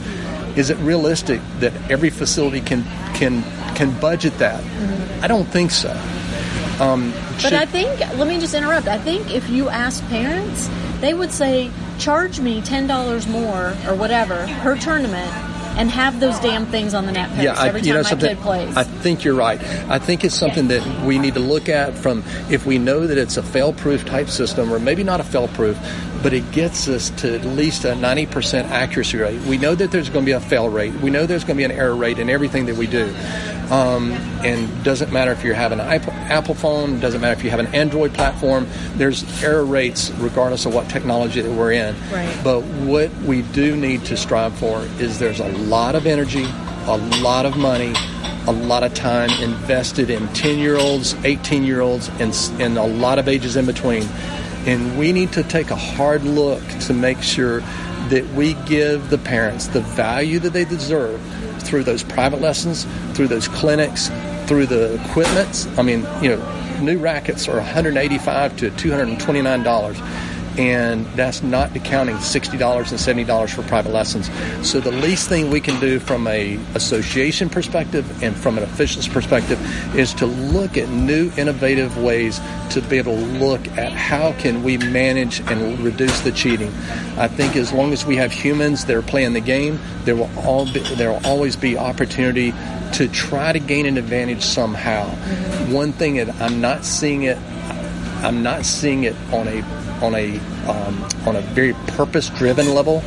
Speaker 2: Is it realistic that every facility can budget that? Mm-hmm. I don't think so.
Speaker 1: But I think, let me just interrupt. I think if you ask parents, they would say, charge me $10 more or whatever per tournament, and have those damn things on the net post every time my kid plays.
Speaker 2: I think you're right. I think it's something that we need to look at from, if we know that it's a fail-proof type system, or maybe not a fail-proof, but it gets us to at least a 90% accuracy rate. We know that there's going to be a fail rate. We know there's going to be an error rate in everything that we do. And doesn't matter if you have an Apple phone, doesn't matter if you have an Android platform, there's error rates regardless of what technology that we're in.
Speaker 1: Right.
Speaker 2: But what we do need to strive for is there's a lot of energy, a lot of money, a lot of time invested in 10-year-olds, 18-year-olds, and a lot of ages in between. And we need to take a hard look to make sure that we give the parents the value that they deserve through those private lessons, through those clinics, through the equipment. I mean, new rackets are $185 to $229. And that's not accounting $60 and $70 for private lessons. So the least thing we can do from a association perspective and from an official's perspective is to look at new innovative ways to be able to look at how can we manage and reduce the cheating. I think as long as we have humans that are playing the game, there will always be opportunity to try to gain an advantage somehow. Mm-hmm. One thing that I'm not seeing it on a very purpose-driven level.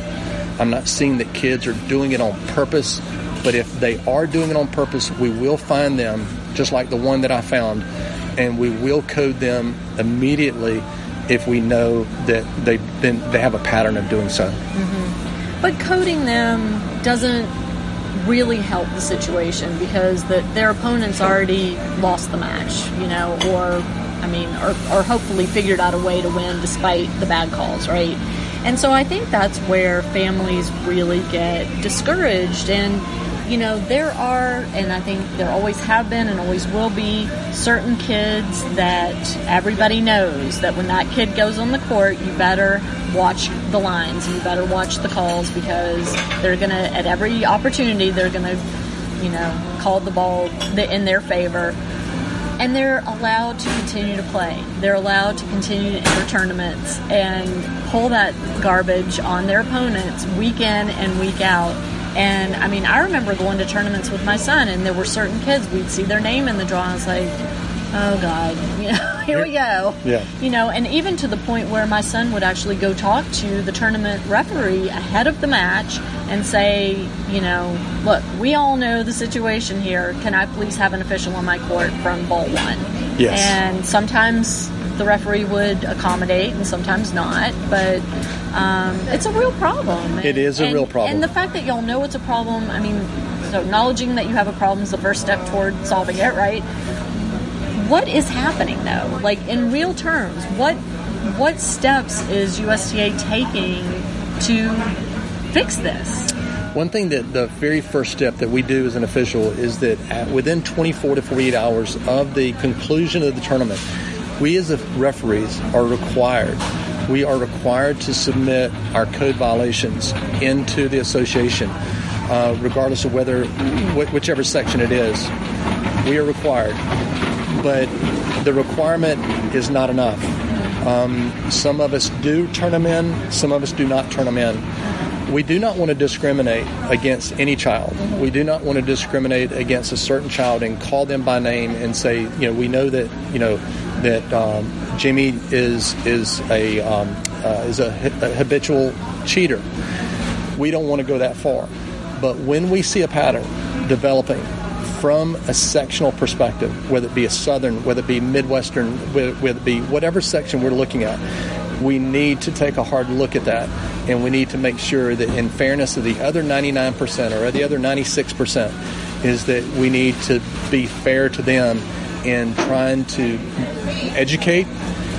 Speaker 2: I'm not seeing that kids are doing it on purpose, but if they are doing it on purpose, we will find them, just like the one that I found, and we will code them immediately if we know that they have a pattern of doing so.
Speaker 1: Mm-hmm. But coding them doesn't really help the situation because their opponents already lost the match, or hopefully figured out a way to win despite the bad calls, right? And so I think that's where families really get discouraged. And, there are, and I think there always have been and always will be, certain kids that everybody knows that when that kid goes on the court, you better watch the lines, you better watch the calls, because they're going to, at every opportunity, they're going to, call the ball in their favor. And they're allowed to continue to play. They're allowed to continue to enter tournaments and pull that garbage on their opponents week in and week out. And, I remember going to tournaments with my son, and there were certain kids, we'd see their name in the draw, and I was like, oh, God, here we go. Yeah. And even to the point where my son would actually go talk to the tournament referee ahead of the match and say, look, we all know the situation here. Can I please have an official on my court from ball one?
Speaker 2: Yes.
Speaker 1: And sometimes the referee would accommodate and sometimes not, but it's a real problem.
Speaker 2: It is a real problem.
Speaker 1: And the fact that y'all know it's a problem, so acknowledging that you have a problem is the first step toward solving it, right? What is happening, though? Like, in real terms, what steps is USTA taking to fix this?
Speaker 2: One thing that the very first step that we do as an official is that within 24 to 48 hours of the conclusion of the tournament, we as referees are required to submit our code violations into the association, regardless of whichever section it is. We are required. But the requirement is not enough. Some of us do turn them in, some of us do not turn them in. We do not want to discriminate against any child. We do not want to discriminate against a certain child and call them by name and say, we know that Jimmy is a habitual cheater. We don't want to go that far. But when we see a pattern developing from a sectional perspective, whether it be a Southern, whether it be Midwestern, whether it be whatever section we're looking at, we need to take a hard look at that, and we need to make sure that in fairness of the other 99% or the other 96% is that we need to be fair to them in trying to educate.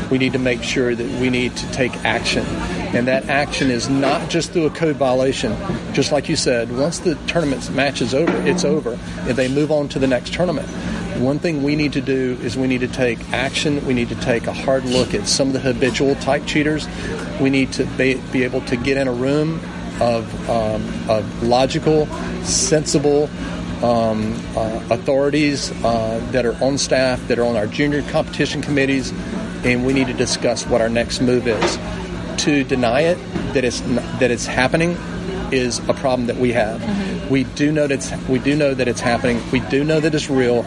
Speaker 2: We need to make sure that we need to take action. And that action is not just through a code violation. Just like you said, once the tournament match is over, it's over, and they move on to the next tournament. One thing we need to do is we need to take action. We need to take a hard look at some of the habitual type cheaters. We need to be able to get in a room of logical, sensible authorities that are on staff, that are on our junior competition committees, and we need to discuss what our next move is. To deny it, that it's happening, is a problem that we have. Mm-hmm. We do know that it's happening. We do know that it's real,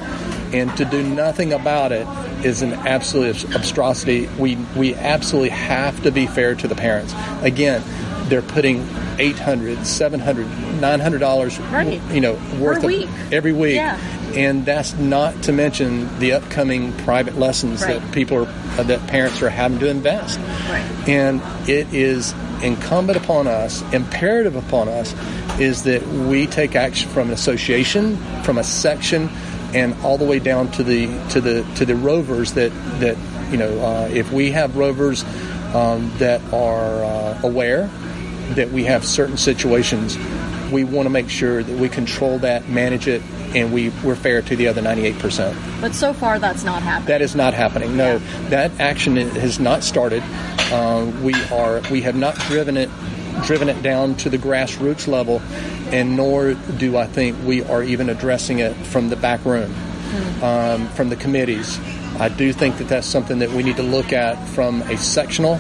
Speaker 2: and to do nothing about it is an absolute abstrosity. We absolutely have to be fair to the parents. Again, they're putting $800, $700, $900,
Speaker 1: right,
Speaker 2: worth of every week.
Speaker 1: Yeah.
Speaker 2: And that's not to mention the upcoming private lessons
Speaker 1: right.
Speaker 2: that parents are having to invest.
Speaker 1: Right.
Speaker 2: And it is incumbent upon us, imperative upon us, is that we take action from an association, from a section, and all the way down to the rovers. That if we have rovers that are aware that we have certain situations, we want to make sure that we control that, manage it, and we're fair to the other 98%.
Speaker 1: But so far, that's not happening.
Speaker 2: That is not happening. No, that action has not started. We have not driven it down to the grassroots level, and nor do I think we are even addressing it from the back room, from the committees. I do think that that's something that we need to look at from a sectional.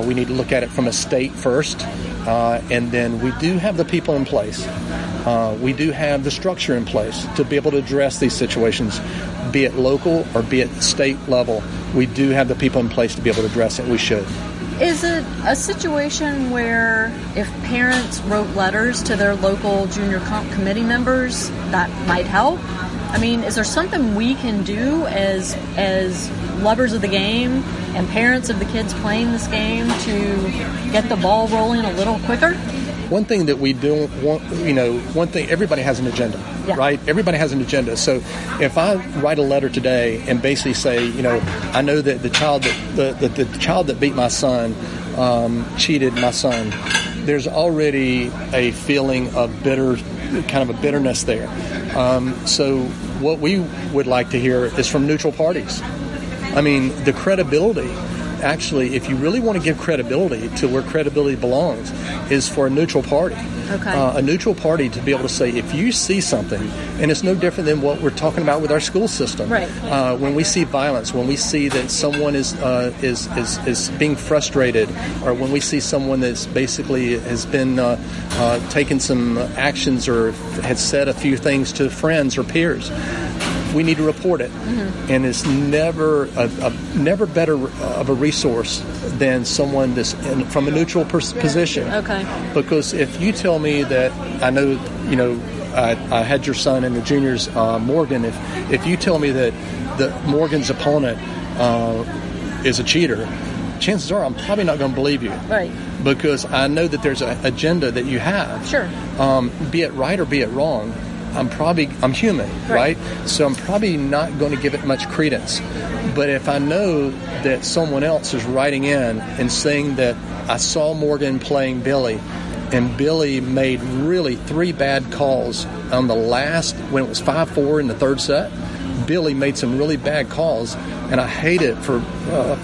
Speaker 2: We need to look at it from a state first, and then we do have the people in place. We do have the structure in place to be able to address these situations, be it local or be it state level. We do have the people in place to be able to address it. We should.
Speaker 1: Is it a situation where if parents wrote letters to their local junior comp committee members, that might help? I mean, is there something we can do as lovers of the game and parents of the kids playing this game to get the ball rolling a little quicker?
Speaker 2: One thing that we don't want, everybody has an agenda, right? Everybody has an agenda. So if I write a letter today and basically say, I know that the child that beat my son cheated my son, there's already a feeling of bitterness there. So what we would like to hear is from neutral parties. I mean, the credibility, actually, if you really want to give credibility to where credibility belongs, is for a neutral party.
Speaker 1: Okay.
Speaker 2: A neutral party to be able to say, if you see something, and it's no different than what we're talking about with our school system.
Speaker 1: Right.
Speaker 2: When we see violence, when we see that someone is being frustrated, or when we see someone that's basically has been taking some actions or has said a few things to friends or peers, we need to report it. Mm-hmm. And it's never better of a resource than someone that's from a neutral position.
Speaker 1: Okay.
Speaker 2: Because if you tell me that, I know, I had your son in the juniors, Morgan. If you tell me that Morgan's opponent is a cheater, chances are I'm probably not going to believe you.
Speaker 1: Right.
Speaker 2: Because I know that there's an agenda that you have.
Speaker 1: Sure.
Speaker 2: Be it right or be it wrong, I'm human, right? So I'm probably not going to give it much credence. But if I know that someone else is writing in and saying that I saw Morgan playing Billy, and Billy made really 3 bad calls on the last, when it was 5-4 in the third set, Billy made some really bad calls, and I hate it for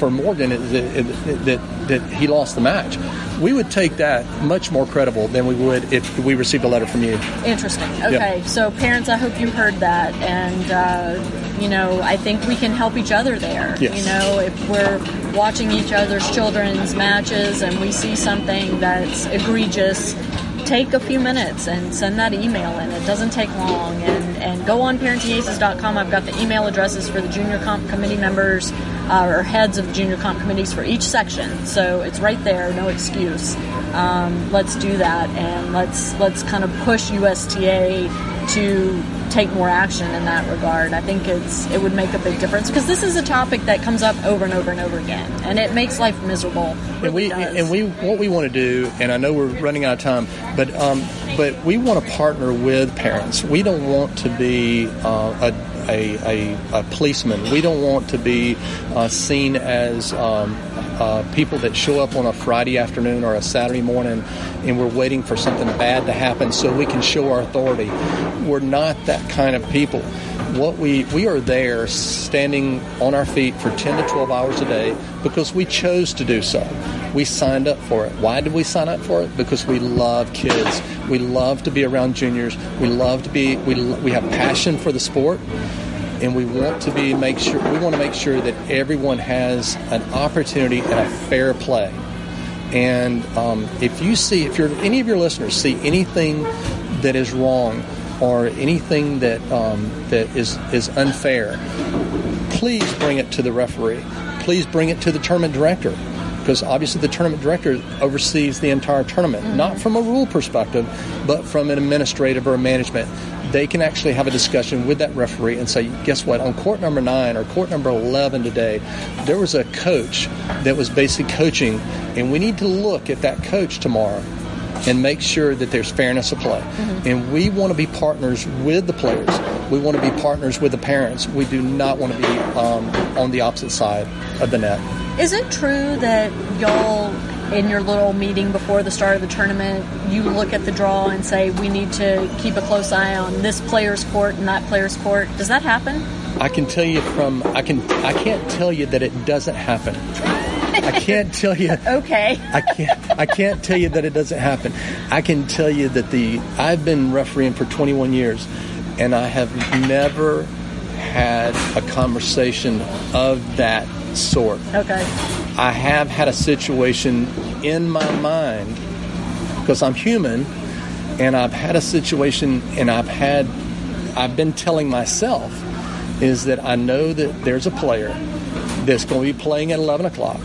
Speaker 2: Morgan that he lost the match. We would take that much more credible than we would if we received a letter from you.
Speaker 1: Interesting. Okay,
Speaker 2: Yep.
Speaker 1: So parents, I hope you heard that, and I think we can help each other there.
Speaker 2: Yes.
Speaker 1: If we're watching each other's children's matches and we see something that's egregious, take a few minutes and send that email in. It doesn't take long. And go on ParentingAces.com. I've got the email addresses for the junior comp committee members or heads of the junior comp committees for each section. So it's right there, no excuse. Let's do that, and let's kind of push USTA to take more action in that regard. I think it would make a big difference, because this is a topic that comes up over and over and over again, and it makes life miserable.
Speaker 2: What we want to do, and I know we're running out of time, but we want to partner with parents. We don't want to be a policeman. We don't want to be seen as people that show up on a Friday afternoon or a Saturday morning and we're waiting for something bad to happen so we can show our authority. We're not that kind of people. What we are there standing on our feet for 10 to 12 hours a day because we chose to do so. We signed up for it. Why did we sign up for it? Because we love kids. We love to be around juniors. We have passion for the sport. And we want to make sure that everyone has an opportunity and a fair play. And if any of your listeners see anything that is wrong or anything that is unfair, please bring it to the referee. Please bring it to the tournament director, because obviously the tournament director oversees the entire tournament, not from a rule perspective, but from an administrative or a management. They can actually have a discussion with that referee and say, guess what, on court number 9 or court number 11 today, there was a coach that was basically coaching, and we need to look at that coach tomorrow and make sure that there's fairness of play. Mm-hmm. And we want to be partners with the players. We want to be partners with the parents. We do not want to be on the opposite side of the net.
Speaker 1: Is it true that y'all in your little meeting before the start of the tournament, you look at the draw and say, we need to keep a close eye on this player's court and that player's court? Does that happen?
Speaker 2: I can tell you I can't tell you that it doesn't happen. I can't tell you.
Speaker 1: Okay.
Speaker 2: I can't tell you that it doesn't happen. I can tell you that I've been refereeing for 21 years, and I have never had a conversation of that sort.
Speaker 1: Okay.
Speaker 2: I have had a situation in my mind, because I'm human, and I've had a situation, and I've been telling myself, is that I know that there's a player that's going to be playing at 11 o'clock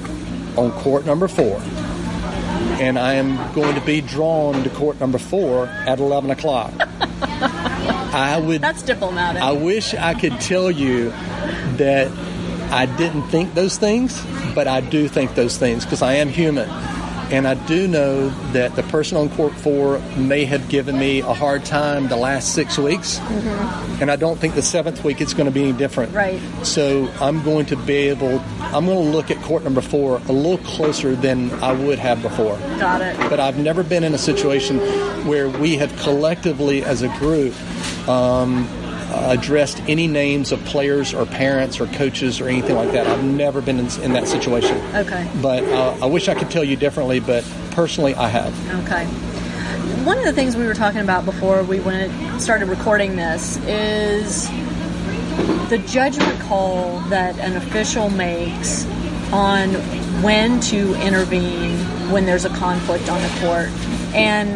Speaker 2: on court number 4, and I am going to be drawn to court number 4 at 11 o'clock.
Speaker 1: That's diplomatic.
Speaker 2: I wish I could tell you that I didn't think those things, but I do think those things, because I am human. And I do know that the person on court 4 may have given me a hard time the last 6 weeks. Mm-hmm. And I don't think the 7th week it's going to be any different.
Speaker 1: Right.
Speaker 2: So I'm going to look at court number 4 a little closer than I would have before.
Speaker 1: Got it.
Speaker 2: But I've never been in a situation where we have collectively as a group addressed any names of players or parents or coaches or anything like that. I've never been in that situation.
Speaker 1: Okay.
Speaker 2: But I wish I could tell you differently, but personally I have.
Speaker 1: Okay. One of the things we were talking about before we started recording this is the judgment call that an official makes on when to intervene when there's a conflict on the court. And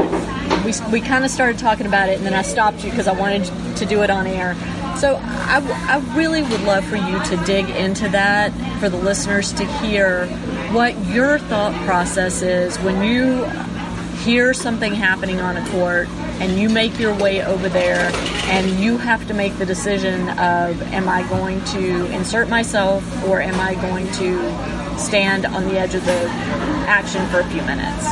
Speaker 1: we kind of started talking about it, and then I stopped you because I wanted to do it on air. So I really would love for you to dig into that, for the listeners to hear what your thought process is when you hear something happening on a court and you make your way over there and you have to make the decision of, am I going to insert myself or am I going to stand on the edge of the action for a few minutes?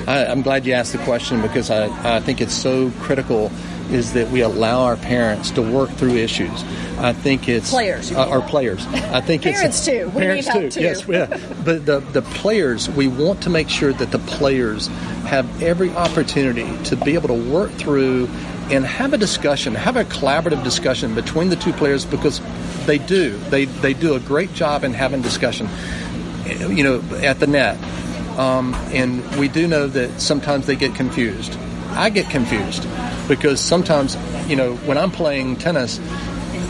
Speaker 2: I'm glad you asked the question, because I think it's so critical is that we allow our parents to work through issues. I think it's
Speaker 1: players.
Speaker 2: Our players. I think
Speaker 1: parents too. We
Speaker 2: parents
Speaker 1: need help too.
Speaker 2: Yes, yeah. But the players, we want to make sure that the players have every opportunity to be able to work through and have a discussion, have a collaborative discussion between the two players, because they do. They do a great job in having discussion, at the net. And we do know that sometimes they get confused. I get confused because sometimes, when I'm playing tennis,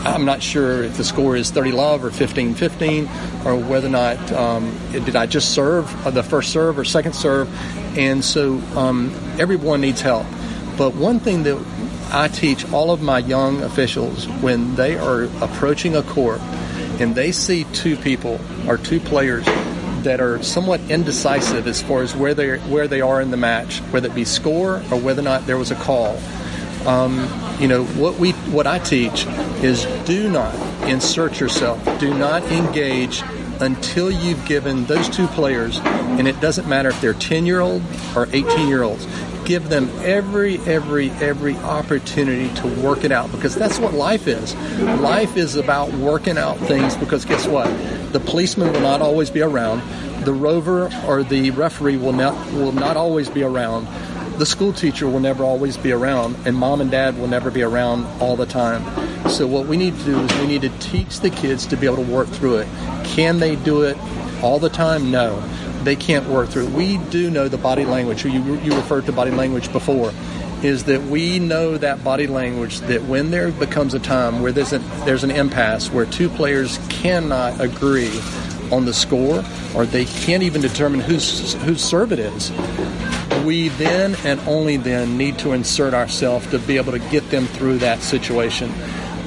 Speaker 2: I'm not sure if the score is 30-love or 15-15, or whether or not did I just serve the first serve or second serve. And so everyone needs help. But one thing that I teach all of my young officials when they are approaching a court and they see two people or two players that are somewhat indecisive as far as where they are in the match, whether it be score or whether or not there was a call. What I teach is, do not insert yourself, do not engage until you've given those two players, and it doesn't matter if they're 10-year-old or 18-year-olds, give them every opportunity to work it out, because that's what life is. Life is about working out things, because guess what? The policeman will not always be around. The rover or the referee will not always be around. The school teacher will never always be around, and mom and dad will never be around all the time. So what we need to do is we need to teach the kids to be able to work through it. Can they do it all the time? No. They can't work through it. We do know the body language. You referred to body language before. Is that we know that body language, that when there becomes a time where there's an impasse, where two players cannot agree on the score, or they can't even determine whose serve it is, we then and only then need to insert ourselves to be able to get them through that situation.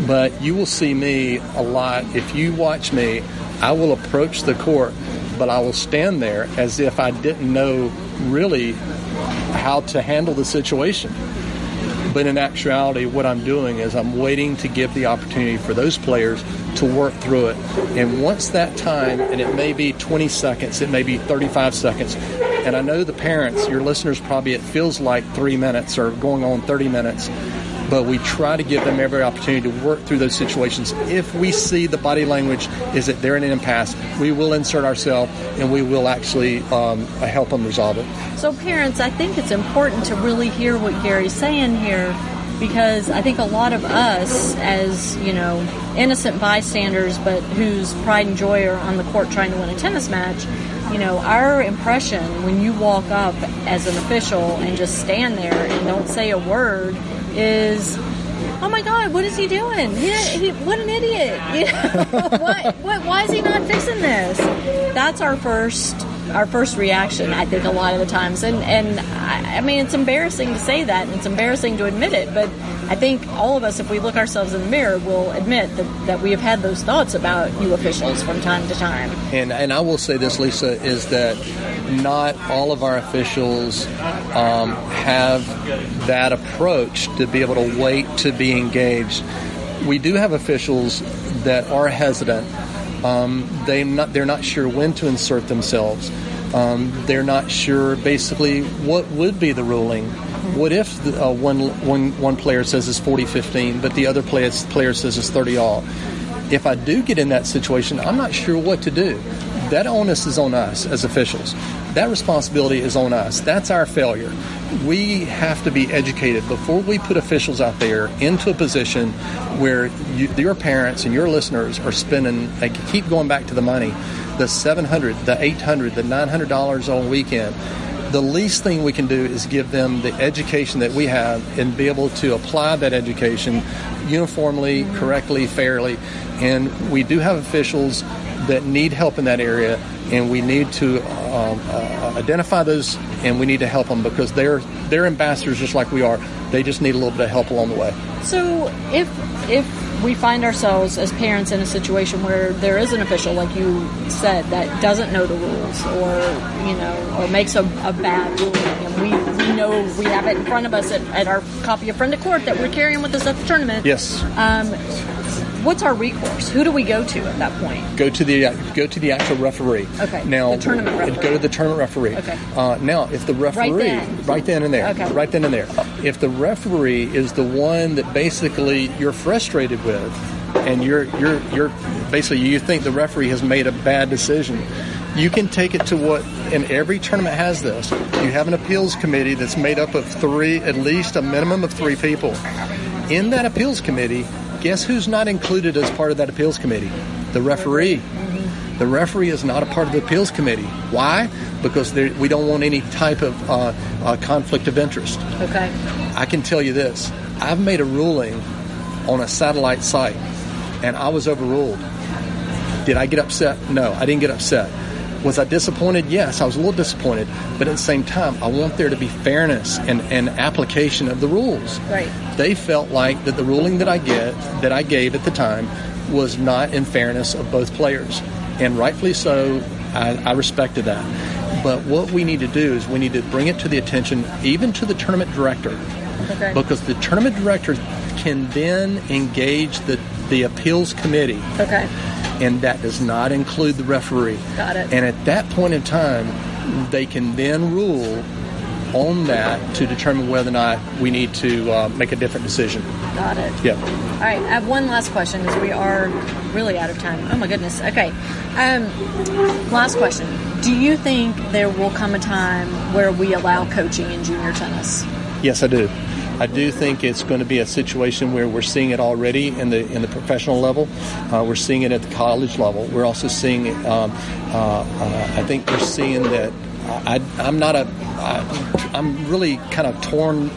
Speaker 2: But you will see me a lot. If you watch me, I will approach the court, but I will stand there as if I didn't know really how to handle the situation. But in actuality, what I'm doing is I'm waiting to give the opportunity for those players to work through it. And once that time, and it may be 20 seconds, it may be 35 seconds, and I know the parents, your listeners, probably it feels like 3 minutes or going on 30 minutes. but we try to give them every opportunity to work through those situations. If we see the body language is that they're in an impasse, we will insert ourselves and we will actually help them resolve it.
Speaker 1: So parents, I think it's important to really hear what Gary's saying here, because I think a lot of us, as, innocent bystanders, but whose pride and joy are on the court trying to win a tennis match, our impression when you walk up as an official and just stand there and don't say a word is, oh my God, what is he doing? What an idiot! Why is he not fixing this? That's our first reaction, I think, a lot of the times. And I mean, it's embarrassing to say that, and it's embarrassing to admit it, but I think all of us, if we look ourselves in the mirror, will admit that we have had those thoughts about you officials from time to time.
Speaker 2: And I will say this, Lisa, is that not all of our officials have that approach to be able to wait to be engaged. We do have officials that are hesitant. They're not sure when to insert themselves. They're not sure basically what would be the ruling. What if one player says it's 40-15, but the other player says it's 30-all? If I do get in that situation, I'm not sure what to do. That onus is on us as officials. That responsibility is on us. That's our failure. We have to be educated before we put officials out there into a position where your parents and your listeners are spending, they keep going back to the money, the $700, the $800, the $900 on weekend. The least thing we can do is give them the education that we have and be able to apply that education uniformly, correctly, fairly. And we do have officials that need help in that area, and we need to identify those, and we need to help them because they're ambassadors just like we are. They just need a little bit of help along the way.
Speaker 1: So if we find ourselves as parents in a situation where there is an official, like you said, that doesn't know the rules or makes a bad ruling, and we know we have it in front of us at our copy of Friend of Court that we're carrying with us at the tournament.
Speaker 2: Yes.
Speaker 1: What's our recourse? Who do we go to at that point?
Speaker 2: Go to the actual referee.
Speaker 1: Okay.
Speaker 2: Now,
Speaker 1: the tournament referee.
Speaker 2: Go to the tournament referee.
Speaker 1: Okay.
Speaker 2: Now, if the referee right then and there. If the referee is the one that basically you're frustrated with, and you're basically you think the referee has made a bad decision, you can take it to and every tournament has this. You have an appeals committee that's made up of at least a minimum of 3 people. In that appeals committee, guess who's not included as part of that appeals committee? The referee. Mm-hmm. The referee is not a part of the appeals committee. Why? Because we don't want any type of conflict of interest.
Speaker 1: Okay.
Speaker 2: I can tell you this. I've made a ruling on a satellite site, and I was overruled. Did I get upset? No, I didn't get upset. Was I disappointed? Yes, I was a little disappointed. But at the same time, I want there to be fairness and application of the rules.
Speaker 1: Right.
Speaker 2: They felt like that the ruling that I gave at the time was not in fairness of both players. And rightfully so, I respected that. But what we need to do is we need to bring it to the attention, even to the tournament director.
Speaker 1: Okay.
Speaker 2: Because the tournament director can then engage the appeals committee.
Speaker 1: Okay.
Speaker 2: And that does not include the referee.
Speaker 1: Got it.
Speaker 2: And at that point in time, they can then rule on that to determine whether or not we need to make a different decision.
Speaker 1: Got it.
Speaker 2: Yeah.
Speaker 1: All right. I have one last question as we are really out of time. Oh, my goodness. Okay. Last question. Do you think there will come a time where we allow coaching in junior tennis?
Speaker 2: Yes, I do. I do think it's going to be a situation where we're seeing it already in the professional level. We're seeing it at the college level. We're also seeing it. I think we're seeing that. I'm really kind of torn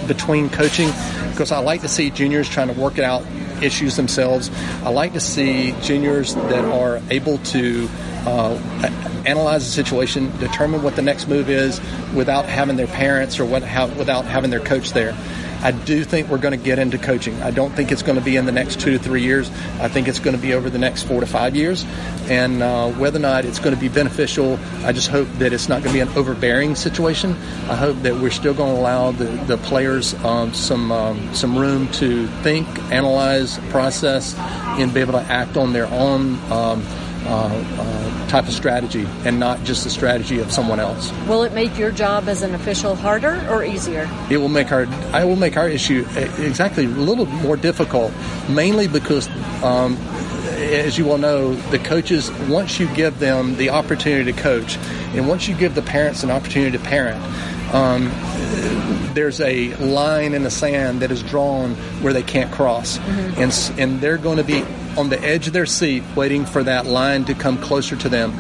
Speaker 2: between coaching because I like to see juniors trying to work out issues themselves. I like to see juniors that are able to analyze the situation, determine what the next move is without having their parents or without having their coach there. I do think we're going to get into coaching. I don't think it's going to be in the next 2 to 3 years. I think it's going to be over the next 4 to 5 years. And whether or not it's going to be beneficial, I just hope that it's not going to be an overbearing situation. I hope that we're still going to allow the players some room to think, analyze, process, and be able to act on their own type of strategy and not just the strategy of someone else.
Speaker 1: Will it make your job as an official harder or easier?
Speaker 2: I will make our issue exactly a little more difficult, mainly because, as you all know, the coaches, once you give them the opportunity to coach, and once you give the parents an opportunity to parent, there's a line in the sand that is drawn where they can't cross. And they're going to be on the edge of their seat waiting for that line to come closer to them.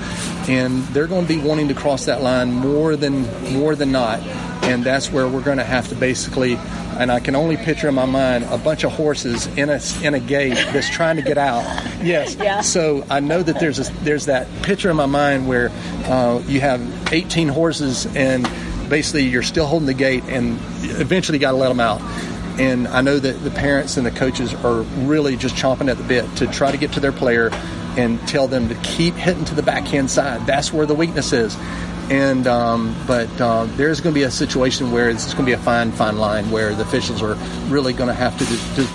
Speaker 2: And they're going to be wanting to cross that line more than not. And that's where we're going to have to basically, and I can only picture in my mind a bunch of horses in a gate that's trying to get out. Yes. Yeah. So I know that there's that picture in my mind where you have 18 horses and basically you're still holding the gate and eventually got to let them out. And I know that the parents and the coaches are really just chomping at the bit to try to get to their player and tell them to keep hitting to the backhand side. That's where the weakness is. And but there's going to be a situation where it's going to be a fine line where the officials are really going to have to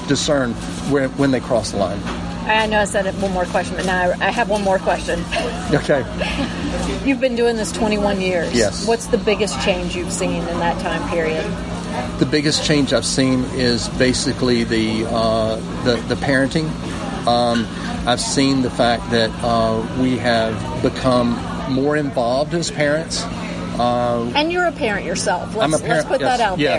Speaker 2: discern when they cross the line.
Speaker 1: I know I said one more question, but now I have one more question.
Speaker 2: Okay.
Speaker 1: You've been doing this 21 years.
Speaker 2: Yes.
Speaker 1: What's the biggest change you've seen in that time period?
Speaker 2: The biggest change I've seen is basically the parenting. I've seen the fact that we have become more involved as parents.
Speaker 1: And you're a parent yourself.
Speaker 2: I'm a parent.
Speaker 1: Let's put that out there.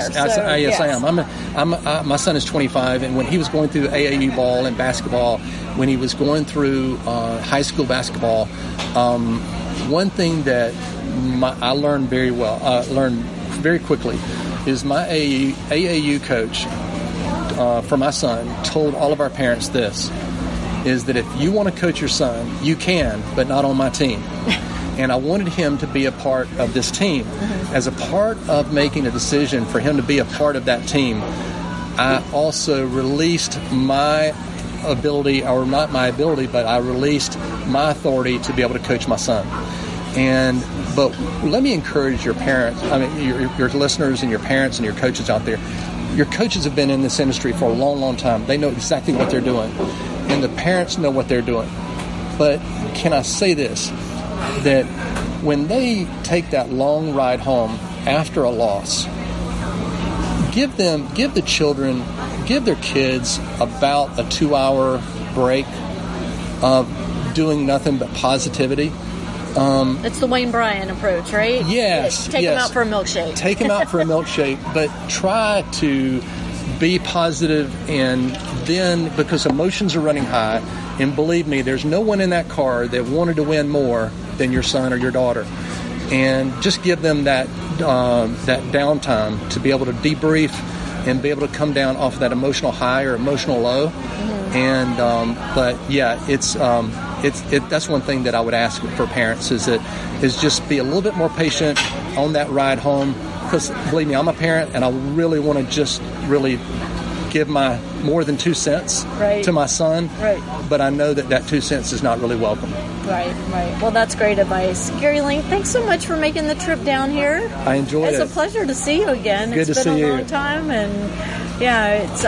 Speaker 2: Yes, I am. My son is 25, and when he was going through AAU ball and basketball, when he was going through high school basketball, one thing that I learned very quickly is my AAU coach for my son told all of our parents this, is that if you want to coach your son, you can, but not on my team. And I wanted him to be a part of this team. As a part of making a decision for him to be a part of that team, I also released my ability, or not my ability, but I released my authority to be able to coach my son. But let me encourage your parents, your listeners and your parents and your coaches out there. Your coaches have been in this industry for a long, long time. They know exactly what they're doing. And the parents know what they're doing. But can I say this? That when they take that long ride home after a loss, give their kids about a 2-hour break of doing nothing but positivity.
Speaker 1: It's the Wayne Bryan approach, right?
Speaker 2: Yes.
Speaker 1: Take them out for a milkshake.
Speaker 2: Take them out for a milkshake, but try to be positive, and then, because emotions are running high, and believe me, there's no one in that car that wanted to win more than your son or your daughter. And just give them that downtime to be able to debrief and be able to come down off of that emotional high or emotional low. And but yeah, it's that's one thing that I would ask for parents is just be a little bit more patient on that ride home, because believe me, I'm a parent and I really want to just really give my more than 2 cents to my son, but I know that 2 cents is not really welcome.
Speaker 1: Right. Well, that's great advice. Gary Lane, thanks so much for making the trip down here.
Speaker 2: I enjoyed it.
Speaker 1: It's a pleasure to see you again.
Speaker 2: Good to see you.
Speaker 1: It's been a long time, and yeah, it's.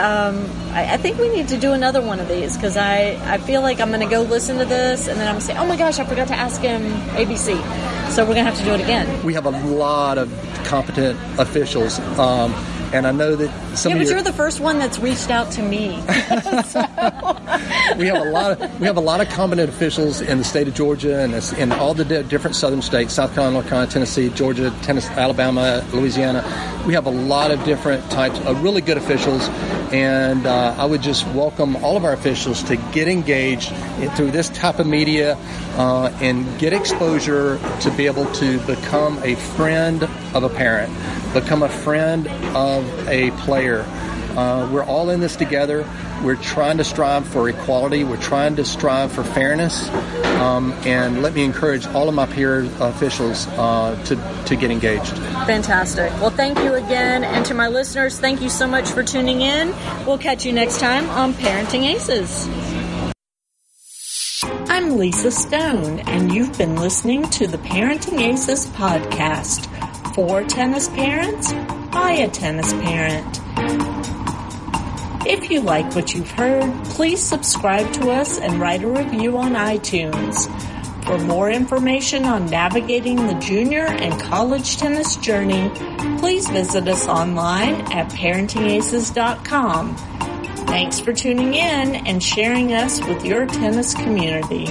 Speaker 1: I think we need to do another one of these, because I feel like I'm going to go listen to this, and then I'm going to say, oh my gosh, I forgot to ask him ABC. So we're going to have to do it again. We
Speaker 2: have a lot of competent officials. And I know that
Speaker 1: but you're the first one that's reached out to me.
Speaker 2: We have a lot of competent officials in the state of Georgia and in all the different southern states: South Carolina, North Carolina, Tennessee, Georgia, Tennessee, Alabama, Louisiana. We have a lot of different types of really good officials, and I would just welcome all of our officials to get engaged through this type of media and get exposure to be able to become a friend of a parent, become a friend of a player. We're all in this together. We're trying to strive for equality. We're trying to strive for fairness. And let me encourage all of my peer officials to get engaged.
Speaker 1: Fantastic. Well, thank you again. And to my listeners, thank you so much for tuning in. We'll catch you next time on Parenting Aces. I'm Lisa Stone, and you've been listening to the Parenting Aces Podcast. For tennis parents, by a tennis parent. If you like what you've heard, please subscribe to us and write a review on iTunes. For more information on navigating the junior and college tennis journey, please visit us online at ParentingAces.com. Thanks for tuning in and sharing us with your tennis community.